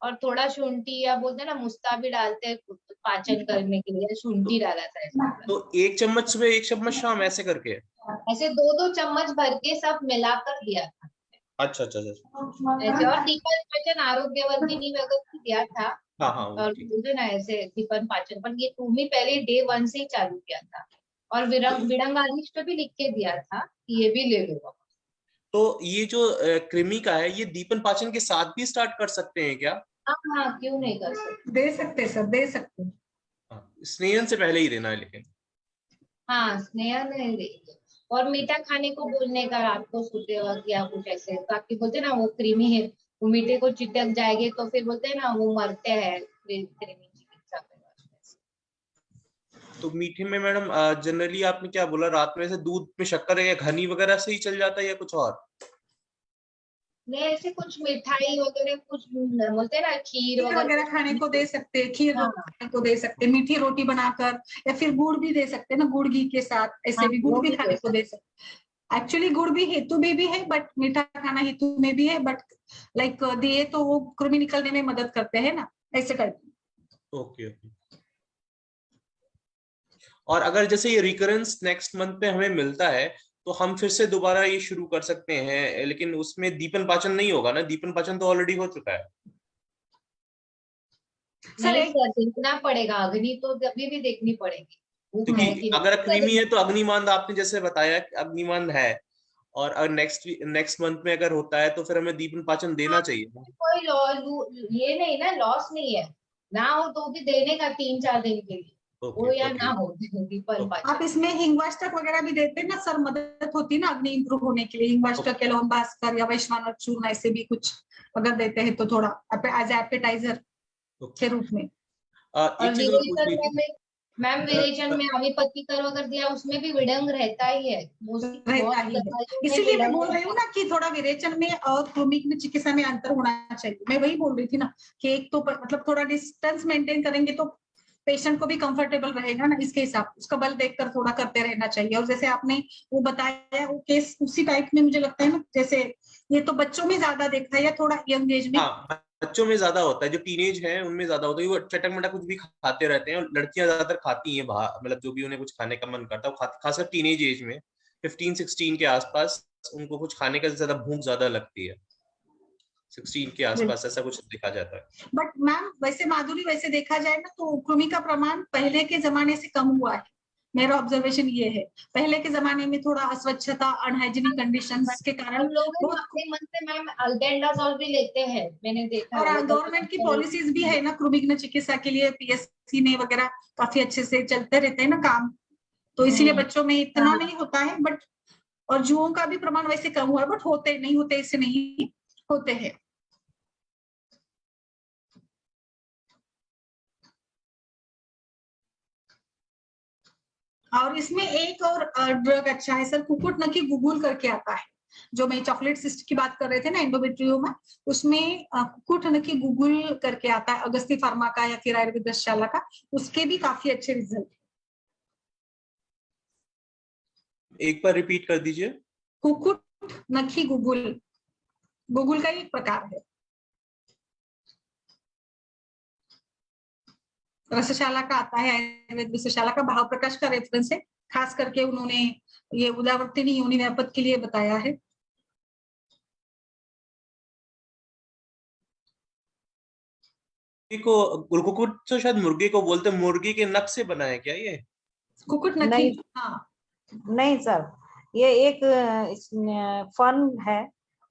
और थोड़ा शुंठी, या बोलते ना मुस्ता भी डालते हैं पाचन करने के लिए, शुंठी डाला था ऐसा। तो 1 चम्मच सुबह 1 चम्मच शाम ऐसे करके? ऐसे 2-2 चम्मच भर के सब मिलाकर दिया था अच्छा अच्छा अच्छा। ऐसे। और दीपन पाचन आरोग्यवर्धिनी वगैरह भी दिया था। हाँ हाँ वो और ठीक। बोलते ना ऐसे दीपन पाचन, पर ये तुम ही पहले डे 1 से ही चालू किया था। और विडंगानिष्ट पे भी लिख के दिया था कि ये भी ले लो। तो ये जो कृमि का है, ये दीपन पाचन के साथ भी स्टार्ट कर सकते हैं क्या? हाँ हाँ, क्यों नहीं कर सकते। दे सकते सर, दे सकते। हाँ, स्नेहन से पहले ही देना है लेकिन। हाँ, स्नेहा नहीं देंगे। और मीठा खाने को बोलने का रात को सोते वक्त या कुछ ऐसे, ताकि बोलते ना वो कृमि है, वो मीठे को चिटक जाएंगे तो फिर बोलते हैं ना वो मरते हैं कृमि चिकित्सा में। तो मीठे में मैडम जनरली आपने क्या बोला, रात में से दूध में शक्कर या हनी वगैरह से ही चल जाता है या कुछ और? नहीं, ऐसे कुछ मिठाई वगैरह कुछ बोलते हैं ना, खीर खीर वगैरह वगैरह कुछ। खाने को दे सकते हैं, खीर हाँ खाने को दे सकते हैं, मीठी रोटी बनाकर, या फिर गुड़ भी दे सकते हैं ना, गुड़ घी के साथ, ऐसे हाँ, भी गुड़ वो भी भी खाने दे को सकते। दे सकते। एक्चुअली गुड़ भी हेतु में भी है, बट मीठा खाना हेतु में भी है, बट लाइक दिए तो वो कृमि निकलने में मदद करते हैं ना, ऐसे करके। Okay okay. और अगर जैसे ये रिकरेंस नेक्स्ट मंथ पे हमें मिलता है, तो हम फिर से दोबारा ये शुरू कर सकते हैं, लेकिन उसमें दीपन पाचन नहीं होगा ना? दीपन पाचन तो ऑलरेडी हो चुका है। सर नहीं एक सर, देखना पड़ेगा अग्नि, तो अभी भी देखनी पड़ेगी भूख क्योंकि है कि अगर नहीं। क्रीमी है तो अग्निमांद, आपने जैसे बताया कि अग्निमांद है, और अगर नेक्स्ट मंथ में अगर होता है तो फिर हमें दीपन पाचन देना चाहिए। कोई ये नहीं ना, लॉस नहीं है ना, हो तो भी देने का 3-4 दिन के लिए, ओके वो या ओके ना हो दीपन ओके आप पाचन। इसमें हिंगवाष्टक वगैरह भी देते हैं ना सर, मदद होती है ना अग्नि इंप्रूव होने के लिए, हिंगवाष्टक या लौंग भास्कर या वैश्वानर चूर्ण ऐसे भी कुछ अगर देते हैं तो थोड़ा एज एपेटाइजर के रूप में। एक और चीज और विरेचन पूछनी थी। में मैम, विरेचन में अमिपति कर अगर दिया, उसमें भी विडंग रहता ही है, मोस्टली रहता बहुत ही है, दवाइयों में इसीलिए मैं विडंग बोल रही रहता हूँ है। ना कि थोड़ा विरेचन में और क्रोमिक में चिकित्सा में अंतर होना चाहिए। मैं वही बोल रही थी ना कि एक तो मतलब थोड़ा डिस्टेंस मेंटेन करेंगे तो पेशेंट को भी कंफर्टेबल रहेगा ना, इसके हिसाब उसका बल देखकर थोड़ा करते रहना चाहिए। और जैसे आपने वो बताया वो केस उसी टाइप में मुझे लगता है ना, जैसे ये तो बच्चों में ज्यादा देखा है या थोड़ा यंग एज में। हाँ, बच्चों में ज्यादा होता है, जो टीनेज है उनमें ज्यादा होता है, वो चटक मटक कुछ भी खाते रहते हैं, और लड़कियां ज्यादातर खाती हैं बाहर, मतलब जो भी उन्हें कुछ खाने का मन करता है वो खासकर टीनेज एज में 15-16 के आसपास उनको कुछ खाने का ज्यादा भूख ज्यादा लगती है। 16 के आसपास ऐसा कुछ देखा जाता है। बट मैम वैसे माधुरी, वैसे देखा जाए ना तो कृमि का प्रमाण पहले के जमाने से कम हुआ है। मेरा ऑब्जर्वेशन ये है, पहले के जमाने में थोड़ा अस्वच्छता, अनहाइजीनिक कंडीशंस के कारण हम लोग बहुत, अपने मन से मैम अल्बेंडाजोल भी लेते हैं, मैंने देखा है, और वो गवर्नमेंट की पॉलिसीज भी है ना कृमिघ्न चिकित्सा के लिए, पीएससी ने वगैरह काफी अच्छे से चलते रहते हैं ना काम, तो इसीलिए बच्चों में इतना हाँ। नहीं होता है। बट और जुओं का भी प्रमाण वैसे कम हुआ है, बट होते नहीं होते इससे नहीं होते हैं। और इसमें एक और ड्रग अच्छा है सर, कुकुट नकी गुगुल करके आता है, जो मैं चॉकलेट सिस्ट की बात कर रहे थे ना एंडोमेट्रियोमा, उसमें कुकुट नकी गुगुल करके आता है, अगस्ती फार्मा का या फिर आयुर्वेद रसशाला का, उसके भी काफी अच्छे रिजल्ट। एक बार रिपीट कर दीजिए। कुकुट नखी गुगुल, गुगुल का एक प्रकार है, रसशाला का आता है, आयुर्वेद रसशाला का, भाव प्रकाश का रेफरेंस है, खास करके उन्होंने ये उदावर्तिनी योनि व्यापक के लिए बताया है। को कुकुट तो शायद मुर्गे को बोलते हैं, मुर्गी के नख से बना है क्या ये? कुकुट नखी, नहीं, हाँ नहीं सर, ये एक फन है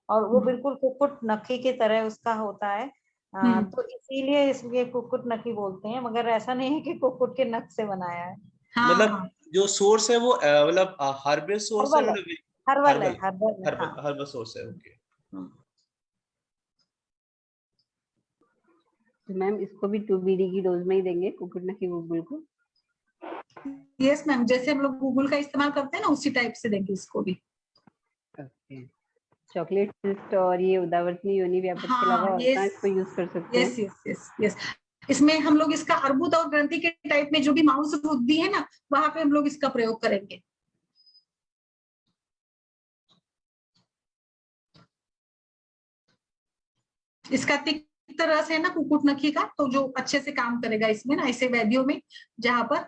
और वो बिल्कुल कुकुट नखी की तरह उसका होता है, तो इसीलिए इसलिए कुकुट नखी बोलते हैं, मगर ऐसा नहीं है कि कुकुट के नख से बनाया है। हाँ मतलब हाँ जो सोर्स है वो मतलब हर्बल सोर्स है, हर्बल है, मतलब हर्बल है, हर्बल हर्बल है, हाँ। हर्बल सोर्स है। ओके। तो मैम इसको भी 2 BD की डोज में ही देंगे कुकुट नकी गुगुल को? यस मैम, जैसे हम लोग गूगल का इस्तेमाल करते हैं ना उसी टाइप से देंगे इसको भी। ओके। चॉकलेट सिस्ट और ये उदावर्तनी योनि व्यापक के अलावा और कहाँ इसको यूज कर सकते हैं? यस यस यस यस, इसमें हम लोग इसका अर्बुद और ग्रंथि के टाइप में जो भी मांस बुद्धि है ना, वहां पे हम लोग इसका प्रयोग करेंगे। इसका तिक्त रस है ना कुकुट नखी का, तो जो अच्छे से काम करेगा इसमें ना, ऐसे वैद्यों में जहां पर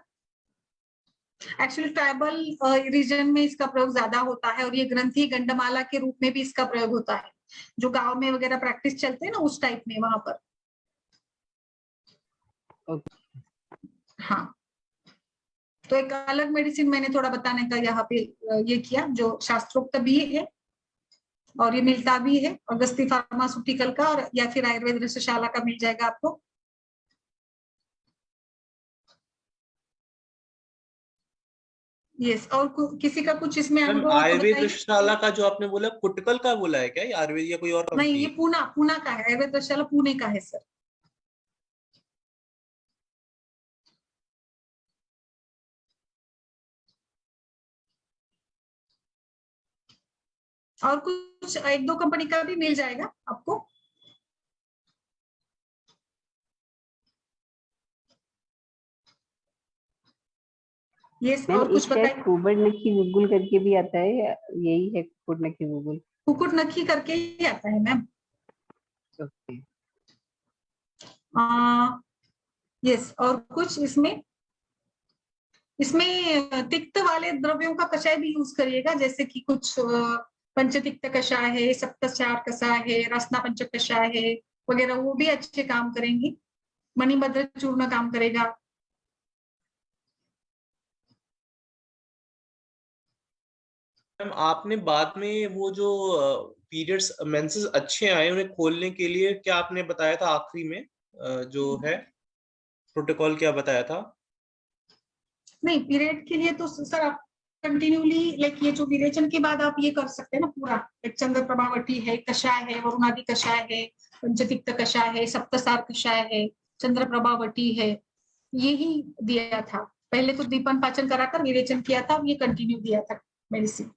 एक्चुअली ट्राइबल रीजन में इसका प्रयोग ज्यादा होता है, और ये ग्रंथि गंडमाला के रूप में भी इसका प्रयोग होता है, जो गांव में वगैरह प्रैक्टिस चलते हैं ना उस टाइप में वहां पर। हाँ, तो एक अलग मेडिसिन मैंने थोड़ा बताने का यहाँ पे ये किया, जो शास्त्रोक्त भी है और ये मिलता भी है, अगस्ती फार्मास्यूटिकल का और या फिर आयुर्वेद रसशाला का मिल जाएगा आपको। यस, और किसी का कुछ इसमें मैम अनुभव हो तो आयुर्वेद बताइए। रसशाला का जो आपने बोला कुटकल का बोला है क्या, ये आयुर्वेद या कोई और नहीं, कंपनी? ये पूना का है, आयुर्वेद रसशाला पुणे का है सर। और कुछ एक दो कंपनी का भी मिल जाएगा आपको। यस, मैम और एक कुछ शायद बताइए। कुकुट नकी गुगुल करके भी आता है, यही है कुकुट नकी गुगुल? कुकुट नखी करके ही आता है मैम। ओके। यस, और कुछ इसमें तिक्त वाले द्रव्यों का कषाय भी यूज करिएगा, जैसे कि कुछ पंचतिक्त कषाय है, सप्तचार कषाय है, रसना पंच कषाय है वगैरह, वो भी अच्छे काम करेंगी। मणिभद्र चूर्ण काम करेगा। मैम आपने बाद में वो जो पीरियड्स मेंसेस अच्छे आए उन्हें खोलने के लिए क्या आपने बताया था आखिरी में, जो है प्रोटोकॉल क्या बताया था? नहीं, पीरियड के लिए तो सर आप कंटिन्यूली लाइक ये जो विरेचन के बाद आप ये कर सकते हैं ना पूरा, एक चंद्र प्रभावटी है, कषाय है, वरुणादि कषाय है, पंचतिक्त कषाय है, सप्तसार कषाय है, चंद्र प्रभावटी है, यही दिया था। पहले तो दीपन पाचन कराकर विरेचन किया था, अब ये कंटिन्यू दिया था मेडिसिन।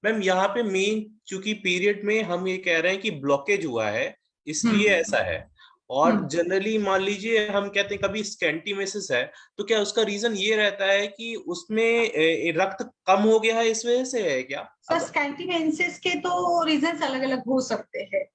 मैम यहाँ पे मेन चूंकि पीरियड में हम ये कह रहे हैं कि ब्लॉकेज हुआ है इसलिए ऐसा है, और जनरली मान लीजिए हम कहते हैं कभी स्कैंटीमेसिस है, तो क्या उसका रीजन ये रहता है कि उसमें रक्त कम हो गया है इस वजह से है क्या? सर स्कैंटीमेंसिस के तो रीजंस अलग अलग हो सकते हैं,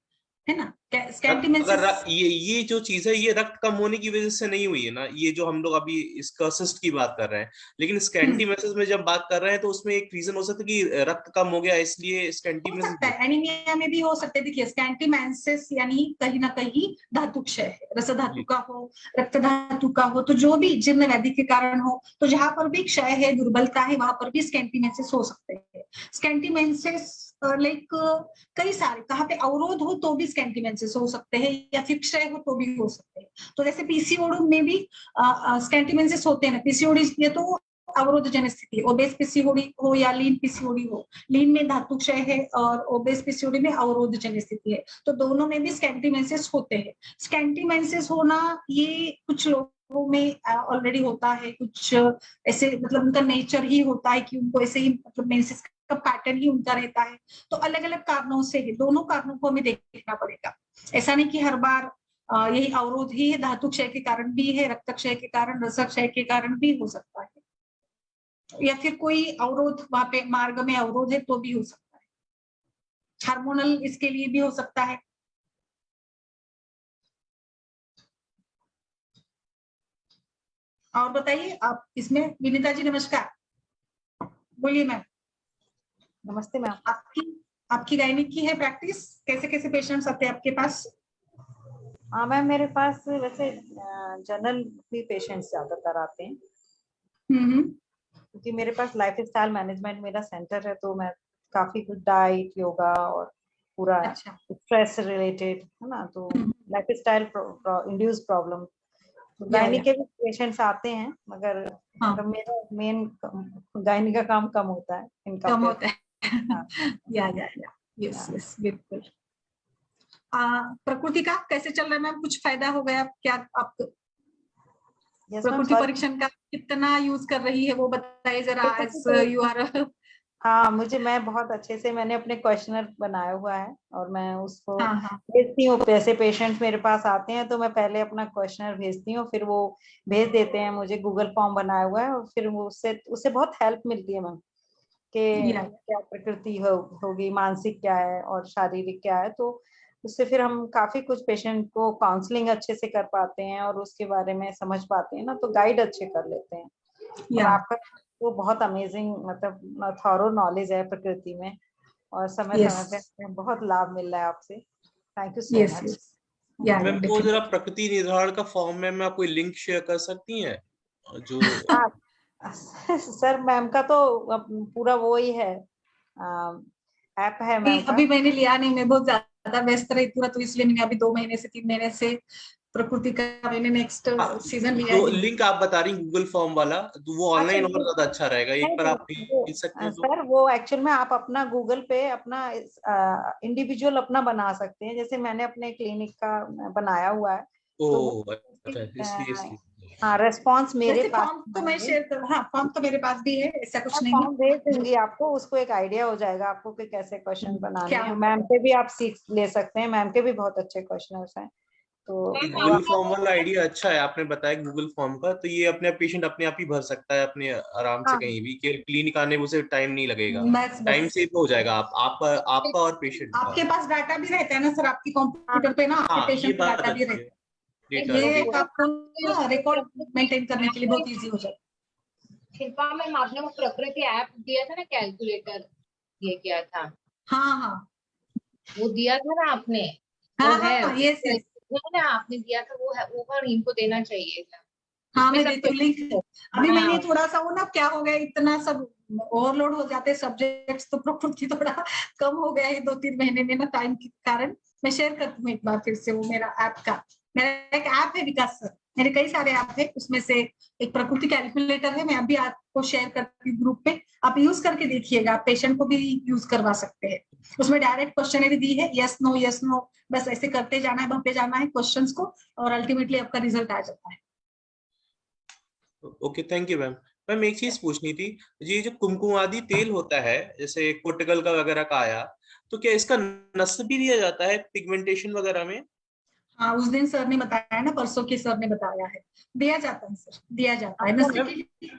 है ना। अगर स्कैंटीमेंसिस ये जो चीज है ये रक्त कम होने की वजह से नहीं हुई है ना, ये जो हम लोग अभी इसका सिस्ट की बात कर रहे हैं, लेकिन स्कैंटीमेसिस में जब बात कर रहे हैं तो उसमें एक रीजन हो सकता है कि रक्त कम हो गया इसलिए हो स्कैंटीमेसिस। सकता है, एनीमिया में भी हो सकते हैं। देखिए स्कैंटीमेंसिस यानी कहीं ना कहीं धातु क्षय है, रस धातु का हो, रक्त धातु का हो, तो जो भी जीर्ण व्याधि के कारण हो, तो जहां पर भी क्षय है, दुर्बलता है, वहां पर भी स्कैंटीमेंसिस हो सकते हैं। स्कैंटीमेंसिस लाइक कई सारे, कहाँ पे अवरोध हो तो भी स्कैंटीमेंसिस हो सकते हैं, या फिर क्षय हो तो भी हो सकते हैं। तो जैसे पीसीओडी में भी स्कैंटीमेंसिस होते हैं ना, पीसीओडी ये तो अवरोध जनित स्थिति, ओबेस पीसीओडी हो या लीन पीसीओडी हो, लीन में धातु क्षय है और ओबेस पीसीओडी में अवरोध जनित स्थिति है, तो दोनों में भी स्कैंटीमेंसेस होते हैं। स्कैंटीमेंसेस होना ये कुछ लोगों में ऑलरेडी होता है, कुछ ऐसे मतलब उनका नेचर ही होता है कि उनको ऐसे ही मतलब मेंसेस का पैटर्न ही उनका रहता है, तो अलग अलग कारणों से है, दोनों कारणों को हमें देखना पड़ेगा। ऐसा नहीं कि हर बार यही अवरोध ही है, धातु क्षय के कारण भी है, रक्त क्षय के कारण, रसद क्षय के कारण भी हो सकता है, या फिर कोई अवरोध वहां पे मार्ग में अवरोध है तो भी हो सकता है, हार्मोनल इसके लिए भी हो सकता है। और बताइए आप इसमें। विनीता जी नमस्कार, बोलिए मैम। नमस्ते मैम। आपकी गायनिक की है प्रैक्टिस, कैसे कैसे पेशेंट्स आते हैं आपके पास? हाँ मैम, मेरे पास वैसे जनरल भी पेशेंट्स ज्यादातर आते हैं, क्योंकि मेरे पास लाइफ स्टाइल मैनेजमेंट मेरा सेंटर है, तो मैं काफी कुछ डाइट, योगा और पूरा स्ट्रेस रिलेटेड है ना, तो लाइफ स्टाइल इंड्यूस प्रॉब्लम, तो गायनी के भी पेशेंट्स आते हैं, मगर मतलब मेरा मेन गायनी का काम कम होता है, इनका कम होता है। या यस यस बिल्कुल। प्रकृति का कैसे चल रहा है मैम, कुछ फायदा हो गया क्या आपको? प्रकृति परीक्षण का कितना यूज कर रही है वो बताइए जरा, एज यू आर। हाँ, मैं बहुत अच्छे से मैंने अपने क्वेश्चनर बनाया हुआ है, और मैं उसको भेजती हूँ। ऐसे पेशेंट्स मेरे पास आते हैं तो मैं पहले अपना क्वेश्चनर भेजती हूँ, फिर वो भेज देते हैं मुझे, गूगल फॉर्म बनाया हुआ है, और फिर वो उससे बहुत हेल्प मिलती है मैम, कि क्या प्रकृति होगी, मानसिक क्या है और शारीरिक क्या है, तो उससे फिर हम काफी कुछ पेशेंट को काउंसलिंग अच्छे से कर पाते हैं और उसके बारे में समझ पाते हैं ना, तो गाइड अच्छे कर लेते हैं। और आपका वो बहुत अमेजिंग मतलब थॉरो नॉलेज है प्रकृति में, और समय समय पे बहुत लाभ मिल रहा है आपसे। Thank you so much. Ma'am वो जरा प्रकृति निर्धारण का फॉर्म में मैं आपको लिंक शेयर कर सकती हैं जो सर मैम का तो पूरा वो ही है, ऐप है मैम का। अभी मैंने लिया नहीं, मैं बहुत ज्यादा व्यस्त रही पूरा, तो इसलिए मैंने अभी 2 महीने से 3 महीने से प्रकृति का मैंने नेक्स्ट सीजन लिया है। लिंक आप बता रही गूगल फॉर्म वाला, तो वो ऑनलाइन और ज्यादा अच्छा रहेगा, एक बार आप भेज सकते हो। सर वो एक्चुअल में आप अपना गूगल पे अपना इंडिविजुअल अपना बना सकते हैं, जैसे मैंने अपने क्लिनिक का बनाया हुआ है, इसलिए हाँ रेस्पॉन्स मेरे पास फॉर्म तो मैं शेयर कर, हाँ फॉर्म तो मेरे पास भी है, ऐसा कुछ नहीं फॉर्म भेज दूंगी आपको, उसको एक आइडिया हो जाएगा आपको कि कैसे क्वेश्चन बनाने हैं। मैम के भी आप सीख ले सकते हैं, मैम के भी बहुत अच्छे क्वेश्चंस हैं। तो गूगल फॉर्म वाला आइडिया अच्छा है, आपने बताया गूगल फॉर्म का, तो ये अपने पेशेंट अपने आप ही भर सकता है अपने आराम से, कहीं भी कि क्लिनिक आने में उसे टाइम नहीं लगेगा, टाइम सेव हो जाएगा आपका और पेशेंट का। आपके पास डाटा भी रहता है ना सर, आपकी कंप्यूटर पे ना आपके पेशेंट का डाटा भी रहता है, ये आपको रिकॉर्ड मेंटेन करने के लिए बहुत इजी हो जाएगा। शिल्पा मैम आपने वो प्रकृति ऐप दिया था ना, कैलकुलेटर ये किया था, हाँ वो दिया था ना आपने, हाँ यस ना आपने दिया था, वो है, वो पर इनको देना चाहिए था। हाँ मैं देती हूँ लिंक। अभी मैंने थोड़ा सा वो ना क्या हो गया, इतना सब ओवरलोड हो जाते हैं सब्जेक्ट्स, तो प्रकृति थोड़ा कम हो गया है 2-3 महीने में ना टाइम के कारण। मैं शेयर करती हूँ एक बार फिर से, वो मेरा ऐप का, मेरा एक ऐप है विकास सर, मेरे कई सारे ऐप है, उसमें से एक प्रकृति कैलकुलेटर है, मैं अभी आपको शेयर करती हूँ ग्रुप पे, आप यूज करके देखिएगा, आप पेशेंट को भी यूज करवा सकते हैं। उसमें डायरेक्ट क्वेश्चनरी दी है, यस नो, बस ऐसे करते जाना है, भरते जाना है क्वेश्चंस को, और अल्टीमेटली आपका रिजल्ट आ जाता है। Okay, thank you ma'am. Ma'am एक चीज पूछनी थी, ये जो कुमकुमादि तेल होता है, जैसे कोटगल का वगैरह का आया, तो क्या इसका नस्ल भी दिया जाता है पिगमेंटेशन वगैरह में? हाँ उस दिन सर ने बताया ना, परसों के सर ने बताया है, दिया जाता है सर, दिया जाता है नस्ल की।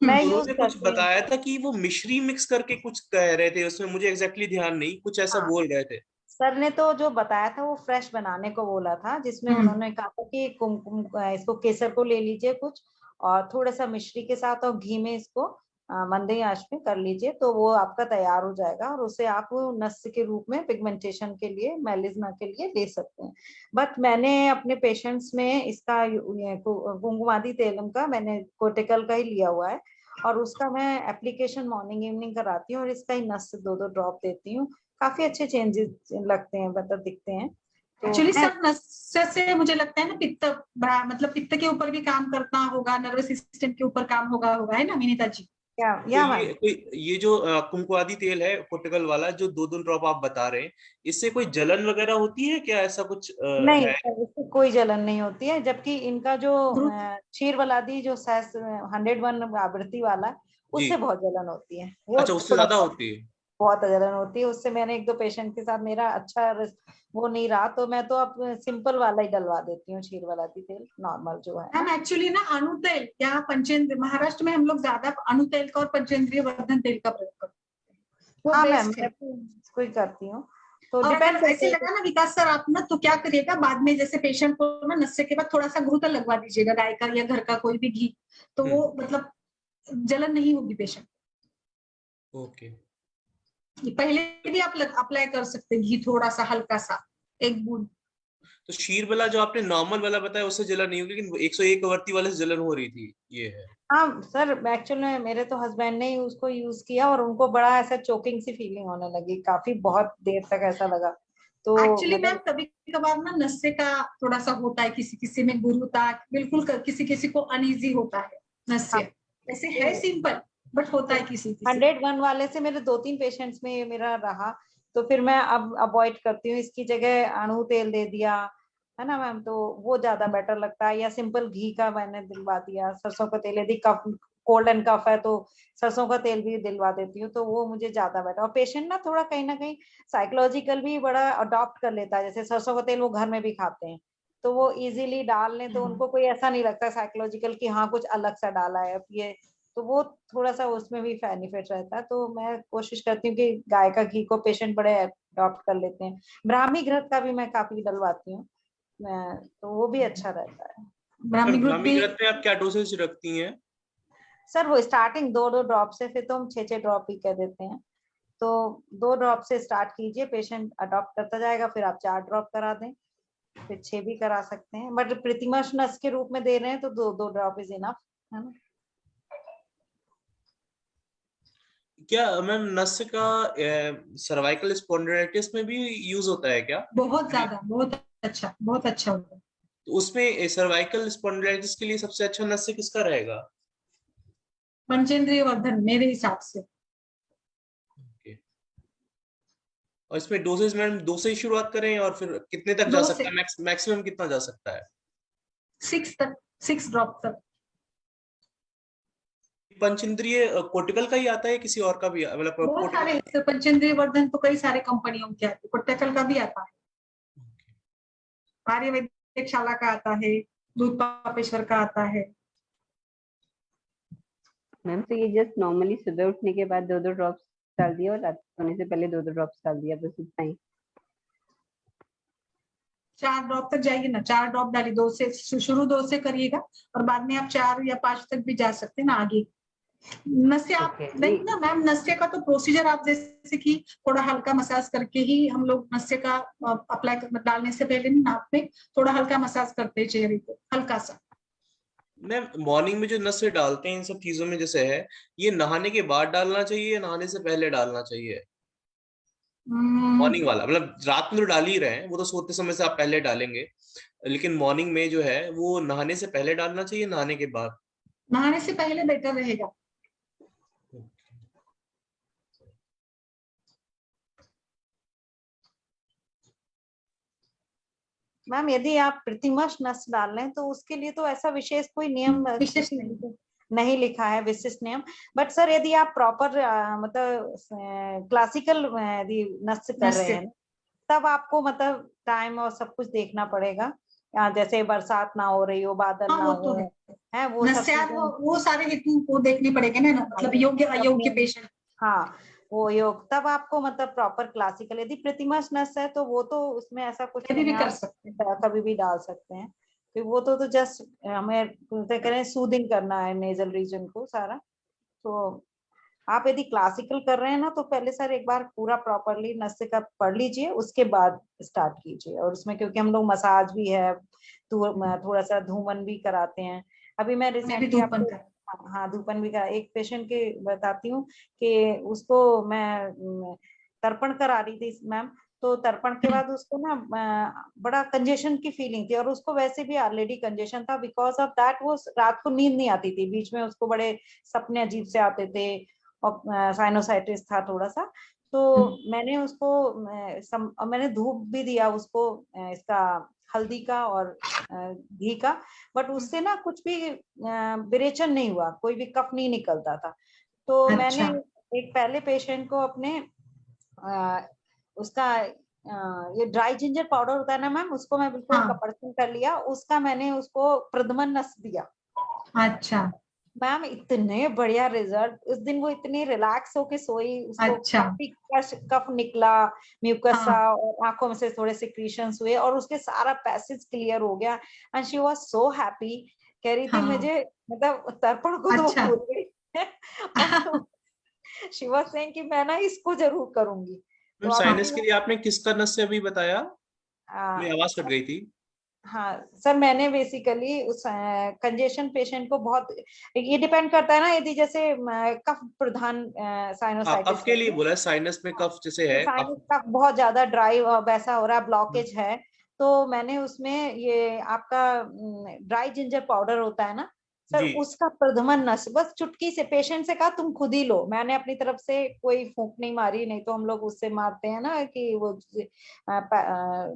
मैं उन्होंने कुछ बताया था कि वो मिश्री मिक्स करके कुछ कह रहे थे, उसमें मुझे एग्जैक्टली ध्यान नहीं, कुछ ऐसा बोल रहे थे सर ने। तो जो बताया था वो फ्रेश बनाने को बोला था, जिसमें उन्होंने कहा था कि कुमकुम इसको केसर को ले लीजिए कुछ, और थोड़ा सा मिश्री के साथ और घी में इसको मंदी आंच में कर लीजिए, तो वो आपका तैयार हो जाएगा, और उसे आप नस्य के रूप में पिगमेंटेशन के लिए, मेलिज्मा के लिए ले सकते हैं। बट मैंने अपने पेशेंट्स में इसका कुमकुमादि तेलम का मैंने कोटिकल का ही लिया हुआ है, और उसका मैं एप्लीकेशन मॉर्निंग इवनिंग कराती हूँ, और इसका ही नस्य 2-2 ड्रॉप देती हूँ। काफी अच्छे चेंजेस लगते हैं, मतलब दिखते हैं। एक्चुअली सब नस्य से मुझे लगता है ना पित्त, मतलब पित्त के ऊपर भी काम करना होगा, नर्वस सिस्टम के ऊपर काम होगा है ना विनीता जी? ये जो कुमकुआदी तेल है कोटिकल वाला जो 2-2 ड्रॉप आप बता रहे हैं, इससे कोई जलन वगैरह होती है क्या? ऐसा कुछ नहीं है? सर, इससे कोई जलन नहीं होती है, जबकि इनका जो क्षीरवलादी जो 101 आवृत्ति वाला, उससे बहुत जलन होती है। वो अच्छा, उससे ज्यादा होती है? बहुत जलन होती है उससे। मैंने 1-2 पेशेंट के साथ मेरा अच्छा वो नहीं रहा, तो मैं तो अब सिंपल वाला ही डलवा देती हूँ, क्षीरवलादी तेल नॉर्मल जो है। हम एक्चुअली ना अणु तेल या पंचेंद्रिय, महाराष्ट्र में हम लोग ज्यादा अणु तेल का और पंचेंद्रिय वर्धन तेल का प्रयोग करते हैं। हाँ मैम, मैं इसको ही करती हूँ। तो डिपेंड ऐसे लगा ना विकास सर आप ना, तो क्या करिएगा बाद में, जैसे पेशेंट को ना नस्य के बाद थोड़ा सा घूंटन लगवा दीजिएगा गाय का या घर का कोई भी घी, तो वो मतलब जलन नहीं होगी पेशेंट। ओके। पहले भी आप अप्लाई कर सकते हैं घी, थोड़ा सा हल्का सा 1 बूंद। तो शीर वाला जो आपने नॉर्मल वाला बताया उससे जलन नहीं होगी, लेकिन 101 आवृत्ति वाले से जलन हो रही थी, ये है? हाँ सर, एक्चुअली में मेरे तो हस्बैंड ने ही उसको यूज किया और उनको बड़ा ऐसा चोकिंग सी फीलिंग होने लगी, काफी बहुत देर तक ऐसा लगा। तो एक्चुअली मैम कभी कभार ना नस्य का थोड़ा सा होता है, किसी किसी में गुरुता बिल्कुल, किसी किसी को अनईजी होता है नस्य, ऐसे है सिंपल बट होता है किसी किसी। 101 वाले से मेरे 2-3 पेशेंट्स में ये मेरा रहा, तो फिर मैं अब अवॉइड करती हूँ, इसकी जगह अणु तेल दे दिया है ना मैम, तो वो ज्यादा बेटर लगता है, या सिंपल घी का मैंने दिलवा दिया। सरसों का तेल, यदि कफ कोल्ड एंड कफ है तो सरसों का तेल भी दिलवा देती हूँ, तो वो मुझे ज्यादा बेटर। और पेशेंट ना थोड़ा कहीं ना कहीं साइकोलॉजिकल भी बड़ा अडॉप्ट कर लेता है, जैसे सरसों का तेल वो घर में भी खाते हैं, तो वो इजीली डाल लें, तो उनको कोई ऐसा नहीं लगता साइकोलॉजिकल कि हाँ कुछ अलग सा डाला है अब ये, तो वो थोड़ा सा उसमें भी बेनिफिट रहता है। तो मैं कोशिश करती हूँ कि गाय का घी को पेशेंट बड़े अडॉप्ट कर लेते हैं। ब्राह्मी घृत का भी मैं काफी डलवाती हूँ, तो वो भी अच्छा रहता है। ब्राह्मी घृत में आप क्या डोसेज रखती हैं? सर वो स्टार्टिंग 2-2 ड्रॉप से, फिर तो हम 6-6 ड्रॉप ही कह देते हैं, तो 2 ड्रॉप से स्टार्ट कीजिए, पेशेंट अडॉप्ट करता जाएगा, फिर आप 4 ड्रॉप करा दें, फिर 6 भी करा सकते हैं, बट प्रतिमाश नस के रूप में दे रहे हैं तो 2-2 ड्रॉप इज इनफ, है ना। क्या मैम नस्य का सर्वाइकल स्पॉन्डिलाइटिस में भी यूज होता है क्या? बहुत ज्यादा, बहुत अच्छा होता है। तो उसमें सर्वाइकल स्पॉन्डिलाइटिस के लिए सबसे अच्छा नस्य किसका रहेगा? पंचेंद्रिय वर्धन मेरे हिसाब से। और इसमें डोसेज मैम 2 से ही शुरुआत करें और फिर कितने तक जा सकता है? मैक्सिमम कितना जा सकता है? 6 ड्रॉप तक। पंचेंद्रिय कोर्टिकल का ही आता है, किसी और का भी मतलब? बहुत सारे पंचेंद्रिय वर्धन तो कई सारे कंपनियों के आते हैं, कोर्टिकल का भी आता है, आर्य वैद्यशाला का आता है, दूध पापेश्वर का आता है। मैम तो ये जस्ट नॉर्मली सुबह उठने के बाद 2-2 ड्रॉप्स डाल दिया और रात सोने से पहले 2-2 ड्रॉप्स डाल दिया, बस इतना ही। 4 ड्रॉप तक जाइए ना, 4 ड्रॉप डालिए, 2 से शुरू, 2 से करिएगा और बाद में आप 4 या 5 तक भी जा सकते हैं ना आगे। नस्य आप नहीं ना मैम, नस्य का तो प्रोसीजर आप जैसे कि थोड़ा हल्का मसाज करके ही हम लोग नस्य का अप्लाई डालने से पहले नाक में थोड़ा हल्का मसाज करते हैं चेहरे को, हल्का सा। मैम मॉर्निंग में जो नस्य डालते हैं इन सब चीजों में जैसे है, ये नहाने के बाद डालना चाहिए या नहाने से पहले डालना चाहिए? मॉर्निंग वाला मतलब रात में तो डाल ही रहे हैं, वो तो सोते समय से आप पहले डालेंगे, लेकिन मॉर्निंग में जो है वो नहाने से पहले डालना चाहिए, नहाने के बाद? नहाने से पहले बेटर रहेगा। मैम यदि आप प्रतिमाश नस डाल रहे हैं तो उसके लिए तो ऐसा विशेष कोई नियम विशेष नहीं लिखा है, विशिष्ट नियम। बट सर यदि आप प्रॉपर मतलब क्लासिकल यदि नस कर रहे हैं तब आपको मतलब टाइम और सब कुछ देखना पड़ेगा, जैसे बरसात ना हो रही हो, बादल ना तो हो, है वो सब वो सारे हेतु को देखने पड़ेगे ना, मतलब योग्य अयोग्य पेशेंट। हाँ वो योग, तब आपको मतलब प्रॉपर क्लासिकल, यदि प्रतिमाश नस है तो वो तो उसमें ऐसा कुछ कभी भी कर सकते हैं, कभी भी डाल सकते हैं, तो वो तो जस्ट हमें करें सूदिंग करना है नेजल रीजन को सारा। तो आप यदि क्लासिकल कर रहे हैं ना तो पहले सर एक बार पूरा प्रॉपरली नस्य का पढ़ लीजिए, उसके बाद स्टार्ट कीजिए। और उसमें क्योंकि हम लोग मसाज भी है, थोड़ा सा धूमन भी कराते हैं। अभी मैं रिसेंटली आपको हाँ धूपन भी करा, एक पेशेंट के बताती हूँ कि उसको मैं तर्पण करा रही थी मैम, तो तर्पण के बाद उसको ना बड़ा कंजेशन की फीलिंग थी, और उसको वैसे भी ऑलरेडी कंजेशन था। बिकॉज ऑफ दैट वो रात को नींद नहीं आती थी, बीच में उसको बड़े सपने अजीब से आते थे, और साइनोसाइटिस था थोड़ा सा। तो मैंने उसको मैंने धूप भी दिया उसको, इसका हल्दी का और घी का, बट उससे ना कुछ भी विरेचन नहीं हुआ, कोई भी कफ नहीं निकलता था। तो अच्छा। मैंने एक पहले पेशेंट को अपने उसका ये ड्राई जिंजर पाउडर होता है ना मैम, उसको मैं बिल्कुल कपड़सन कर लिया, उसका मैंने उसको प्रदमन नस दिया। अच्छा मैम इतने बढ़िया रिजल्ट, उस दिन वो इतनी रिलैक्स होके सोई, उसको अच्छा। काफी कफ निकला, म्यूकस सा, और आंखों में से थोड़े सिक्रीशंस हुए, और उसके सारा पैसेज क्लियर हो गया, and she was so happy. कह रही थी मुझे मतलब तर्पण को तो भूल गई। शी वाज सेइंग कि मैं ना इसको जरूर करूंगी। तो साइनस के लिए आपने किसका नस से अभी बताया? मेरी आवाज कट गई थी। हाँ सर, मैंने बेसिकली उस कंजेशन पेशेंट को बहुत, ये डिपेंड करता है ना, यदि जैसे कफ प्रधान साइनोसाइटिस कफ के लिए बोला, साइनस में कफ जैसे है, साइनस कफ बहुत ज्यादा ड्राई वैसा हो रहा है, ब्लॉकेज है, तो मैंने उसमें ये आपका ड्राई जिंजर पाउडर होता है ना सर, उसका प्रधमन नस बस चुटकी से, पेशेंट से कहा तुम खुद ही लो, मैंने अपनी तरफ से कोई फूंक नहीं मारी, नहीं तो हम लोग उससे मारते हैं ना कि वो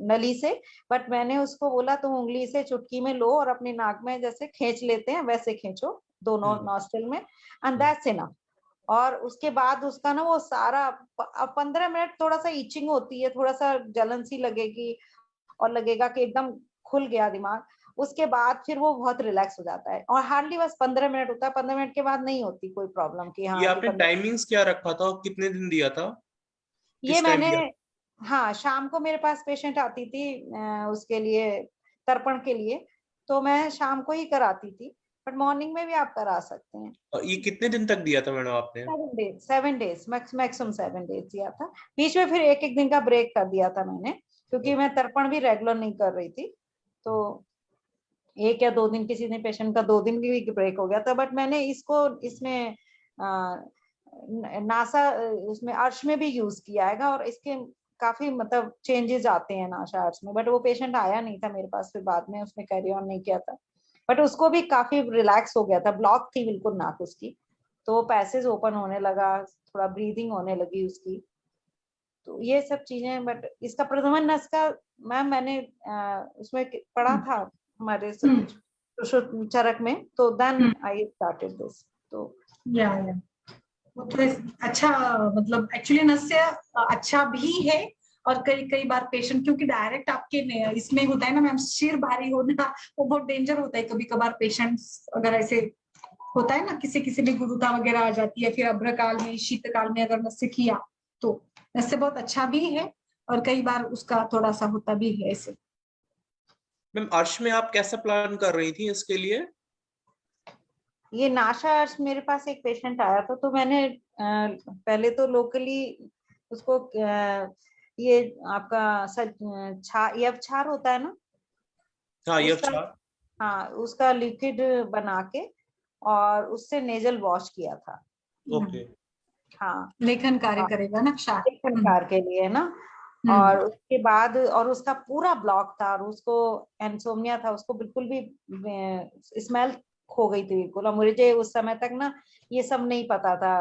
नली से, बट मैंने उसको बोला तुम उंगली से चुटकी में लो और अपनी नाक में जैसे खींच लेते हैं वैसे खींचो दोनों नॉस्ट्रिल में, एंड दैट्स इनफ। और उसके बाद उसका ना वो सारा 15 मिनट थोड़ा सा इचिंग होती है, थोड़ा सा जलन सी लगेगी, और लगेगा कि एकदम खुल गया दिमाग। उसके बाद फिर वो बहुत रिलैक्स हो जाता है, और हार्डली बस 15 मिनट होता है, 15 मिनट के बाद नहीं होती कोई प्रॉब्लम की। हाँ, ये आपने टाइमिंग्स क्या रखा था और कितने दिन दिया था? ये मैंने, हाँ शाम को मेरे पास पेशेंट आती थी उसके लिए, तर्पण के लिए, तो मैं शाम को ही कराती थी, बट मॉर्निंग में भी आप करा सकते हैं। और ये कितने दिन तक दिया था मैडम आपने? 7 डेज मैक्सिमम 7 डेज दिया था, बीच में फिर एक दिन का ब्रेक कर दिया था मैंने, क्योंकि मैं तर्पण भी रेगुलर नहीं कर रही थी, तो 1 या 2 दिन, किसी दिन पेशेंट का 2 दिन भी ब्रेक हो गया था, बट मैंने इसको इसमें नासा उसमें अर्श में भी यूज किया है, और इसके काफी मतलब चेंजेस आते हैं नासा अर्श में, बट वो पेशेंट आया नहीं था मेरे पास फिर बाद में, उसने कैरी ऑन नहीं किया था, बट उसको भी काफी रिलैक्स हो गया था, ब्लॉक थी बिल्कुल नाक उसकी, तो पैसेज ओपन होने लगा, थोड़ा ब्रीदिंग होने लगी उसकी, तो ये सब चीजें। बट इसका प्रधमन नस का मैम मैंने उसमें पढ़ा था हमारे चरक में, तो देन आई स्टार्टेड दिस। तो या वो तो अच्छा, मतलब एक्चुअली नस्य अच्छा भी है, और कई बार पेशेंट, क्योंकि डायरेक्ट आपके इसमें होता है ना मैम, सिर भारी होना वो बहुत डेंजर होता है, कभी कभार पेशेंट्स अगर ऐसे होता है ना, किसी में गुरुता वगैरह आ जाती है, फिर अभ्रकाल में शीतकाल में अगर नस्य किया तो नस्य बहुत अच्छा भी है, और कई बार उसका थोड़ा सा होता भी है ऐसे। मैम अर्श में आप कैसा प्लान कर रही थी इसके लिए? ये नाशा अर्श मेरे पास एक पेशेंट आया था, तो मैंने पहले तो लोकली उसको ये आपका यवछार होता है ना, हाँ यवछार, हाँ उसका लिक्विड बना के और उससे नेजल वॉश किया था। ओके, हाँ लेखन कार्य करेगा ना, लेखन कार्य के लिए ना, और उसके बाद, और उसका पूरा ब्लॉक था, और उसको एंसोमिया था, उसको बिल्कुल भी स्मेल खो गई थी बिल्कुल, और मुझे उस समय तक ना ये सब नहीं पता था,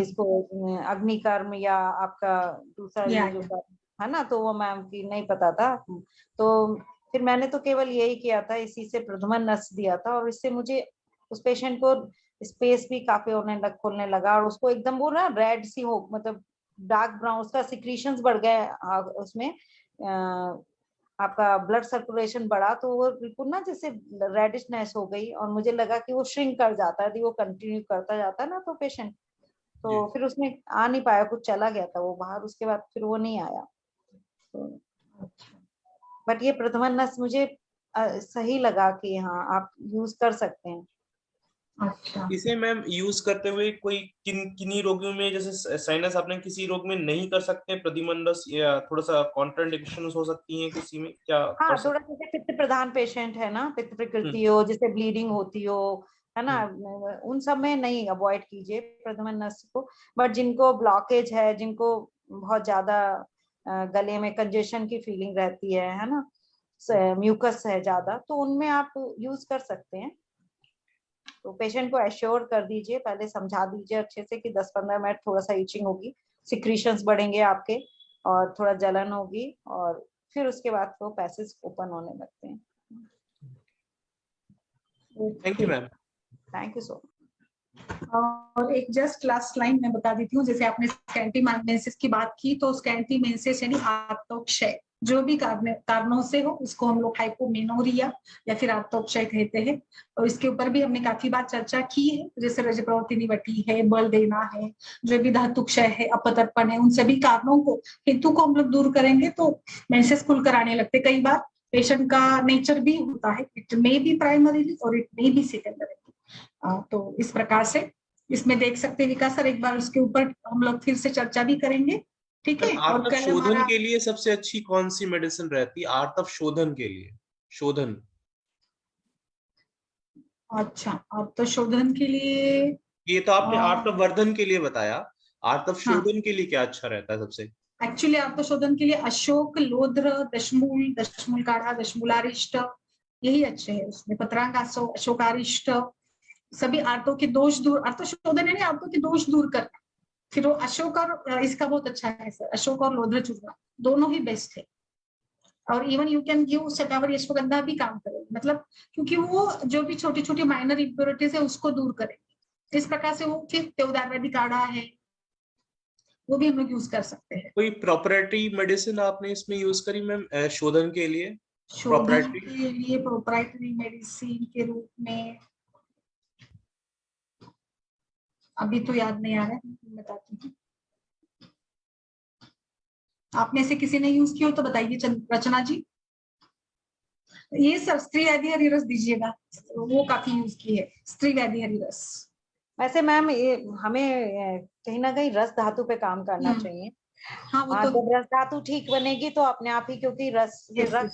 इसको अग्निकर्म या आपका दूसरा ये जो है ना, तो वो मैम की नहीं पता था, तो फिर मैंने तो केवल यही किया था, इसी से प्रधमन नस दिया था, और इससे मुझे उस पेशेंट को स्पेस भी काफी खोलने लगा, और उसको एकदम वो ना रेड सी हो, मतलब डार्क ब्राउन, उसका सिक्रीशंस बढ़ गए उसमें, आपका ब्लड सर्कुलेशन बढ़ा, तो वो बिल्कुल ना जैसे रेडिशनेस हो गई, और मुझे लगा कि वो श्रिंक कर जाता है, यदि वो कंटिन्यू करता जाता है ना तो पेशेंट, तो फिर उसमें आ नहीं पाया, कुछ चला गया था वो बाहर, उसके बाद फिर वो नहीं आया, तो बट ये प्रथमन नस मुझे सही लगा कि हाँ आप यूज कर सकते हैं। अच्छा, इसे मैम यूज करते हुए कोई किन्हीं रोगियों में, जैसे साइनस आपने किसी रोग में नहीं कर सकते प्रतिमंडस, या थोड़ा सा कॉन्ट्राइंडिकेशन हो सकती है किसी में, क्या हाँ थोड़ा सा पित्त प्रधान पेशेंट है ना, पित्त प्रकृति हो, जिसे ब्लीडिंग होती हो, है ना, उन सब में नहीं, अवॉइड कीजिए प्रथमन नस को, बट जिनको ब्लॉकेज है, जिनको बहुत ज्यादा गले में कंजेशन की फीलिंग रहती है ना, म्यूकस है ज्यादा, तो उनमें आप यूज कर सकते हैं। तो पेशेंट को एश्योर कर दीजिए, पहले समझा दीजिए अच्छे से कि 10-15 मिनट थोड़ा सा इचिंग होगी, सिक्रीशंस बढ़ेंगे आपके और थोड़ा जलन होगी, और फिर उसके बाद वो पैसेज ओपन होने लगते हैं। Thank you ma'am. Thank you so much. और एक जस्ट लास्ट लाइन मैं बता देती हूँ, जैसे आपने स्कैंटीमेंसेस की बात की, तो स्कैंटीमेंसेस यानी आर्तोक्षय जो भी कारणों से हो, उसको हम लोग हाइपोमेनोरिया या फिर आर्तोक्षय कहते हैं। और इसके ऊपर भी हमने काफी बार चर्चा की है, जैसे रजप्रवर्तिनी वटी है, बल देना है, जो भी धातुक्षय है, अपतर्पण है, उन सभी कारणों को, हेतु को हम लोग दूर करेंगे तो मेंसेस खुलकर आने लगते। कई बार पेशेंट का नेचर भी होता है, इट मे बी प्राइमरीली और इट मे बी सेकेंडरी। तो इस प्रकार से इसमें देख सकते हैं विकास सर, एक बार उसके ऊपर हम लोग फिर से चर्चा भी करेंगे, ठीक है। और आर्तव शोधन के लिए सबसे अच्छी कौन सी मेडिसिन रहती है आर्तव शोधन के लिए? शोधन, अच्छा, आर्तव शोधन के लिए ये तो आपने आर्तव वर्धन के लिए बताया, आर्तव शोधन के लिए क्या अच्छा रहता है सबसे? एक्चुअली आर्तव शोधन के लिए अशोक, लोद्र, दशमूल, दशमूल काढ़ा, दशमूलारिष्ट, यही अच्छे हैं। उसमें पत्रांगासो, अशोकारिष्ट, सभी आर्तों के दोष दूर, आर्तव शोधन है आर्तों के दोष दूर करना। फिर वो अशोक और इसका बहुत अच्छा है सर, अशोक और लोद्र चूर्ण दोनों ही बेस्ट है। और इवन यू कैन गिव शतावरी अश्वगंधा भी काम करेगी, मतलब क्योंकि वो जो भी छोटी छोटी माइनर इम्प्योरिटीज है उसको दूर करेगी। इस प्रकार से वो फिर देवदार काढ़ा है, वो भी हम लोग यूज कर सकते हैं। कोई प्रोपरेटरी मेडिसिन आपने इसमें यूज करी मैम शोधन के लिए? शोधन के लिए प्रोपराइटरी मेडिसिन के रूप में अभी तो याद नहीं आ रहा है, बताती हूँ। आप में से किसी ने यूज किया हो तो बताइए रचना जी। ये सब स्त्री व्याधि हरिरस दीजिएगा, वो काफी यूज की है, स्त्री व्याधि हरिरस। वैसे मैम ये हमें कहीं ना कहीं रस धातु पे काम करना चाहिए। हाँ, वो तो जब रस धातु ठीक बनेगी तो अपने आप ही, क्योंकि रस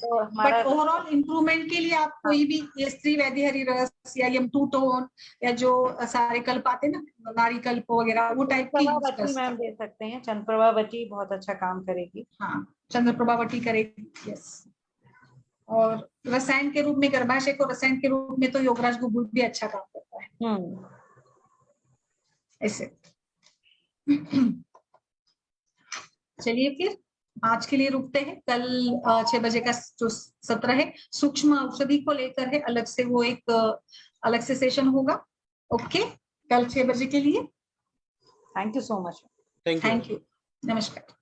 और हमारा बट ओवरऑल इम्प्रूवमेंट के लिए आप कोई भी ये स्त्री व्याधि हरिरस या यम2 टोन या जो सारे कल्प आते हैं ना, नारी कल्प वगैरह, वो टाइप की मैम दे सकते हैं। चंद्रप्रभा वटी बहुत अच्छा काम करेगी। हाँ, चंद्रप्रभा वटी करेगी, यस। और रसायन के रूप में, गर्भाशय को रसायन के रूप में तो योगराज गुगुल भी अच्छा काम करता है ऐसे। चलिए फिर आज के लिए रुकते हैं। कल 6 बजे का जो सत्र है सूक्ष्म औषधि को लेकर है, अलग से वो एक अलग से सेशन होगा। ओके, कल 6 बजे के लिए। Thank you so much. Thank you, नमस्कार।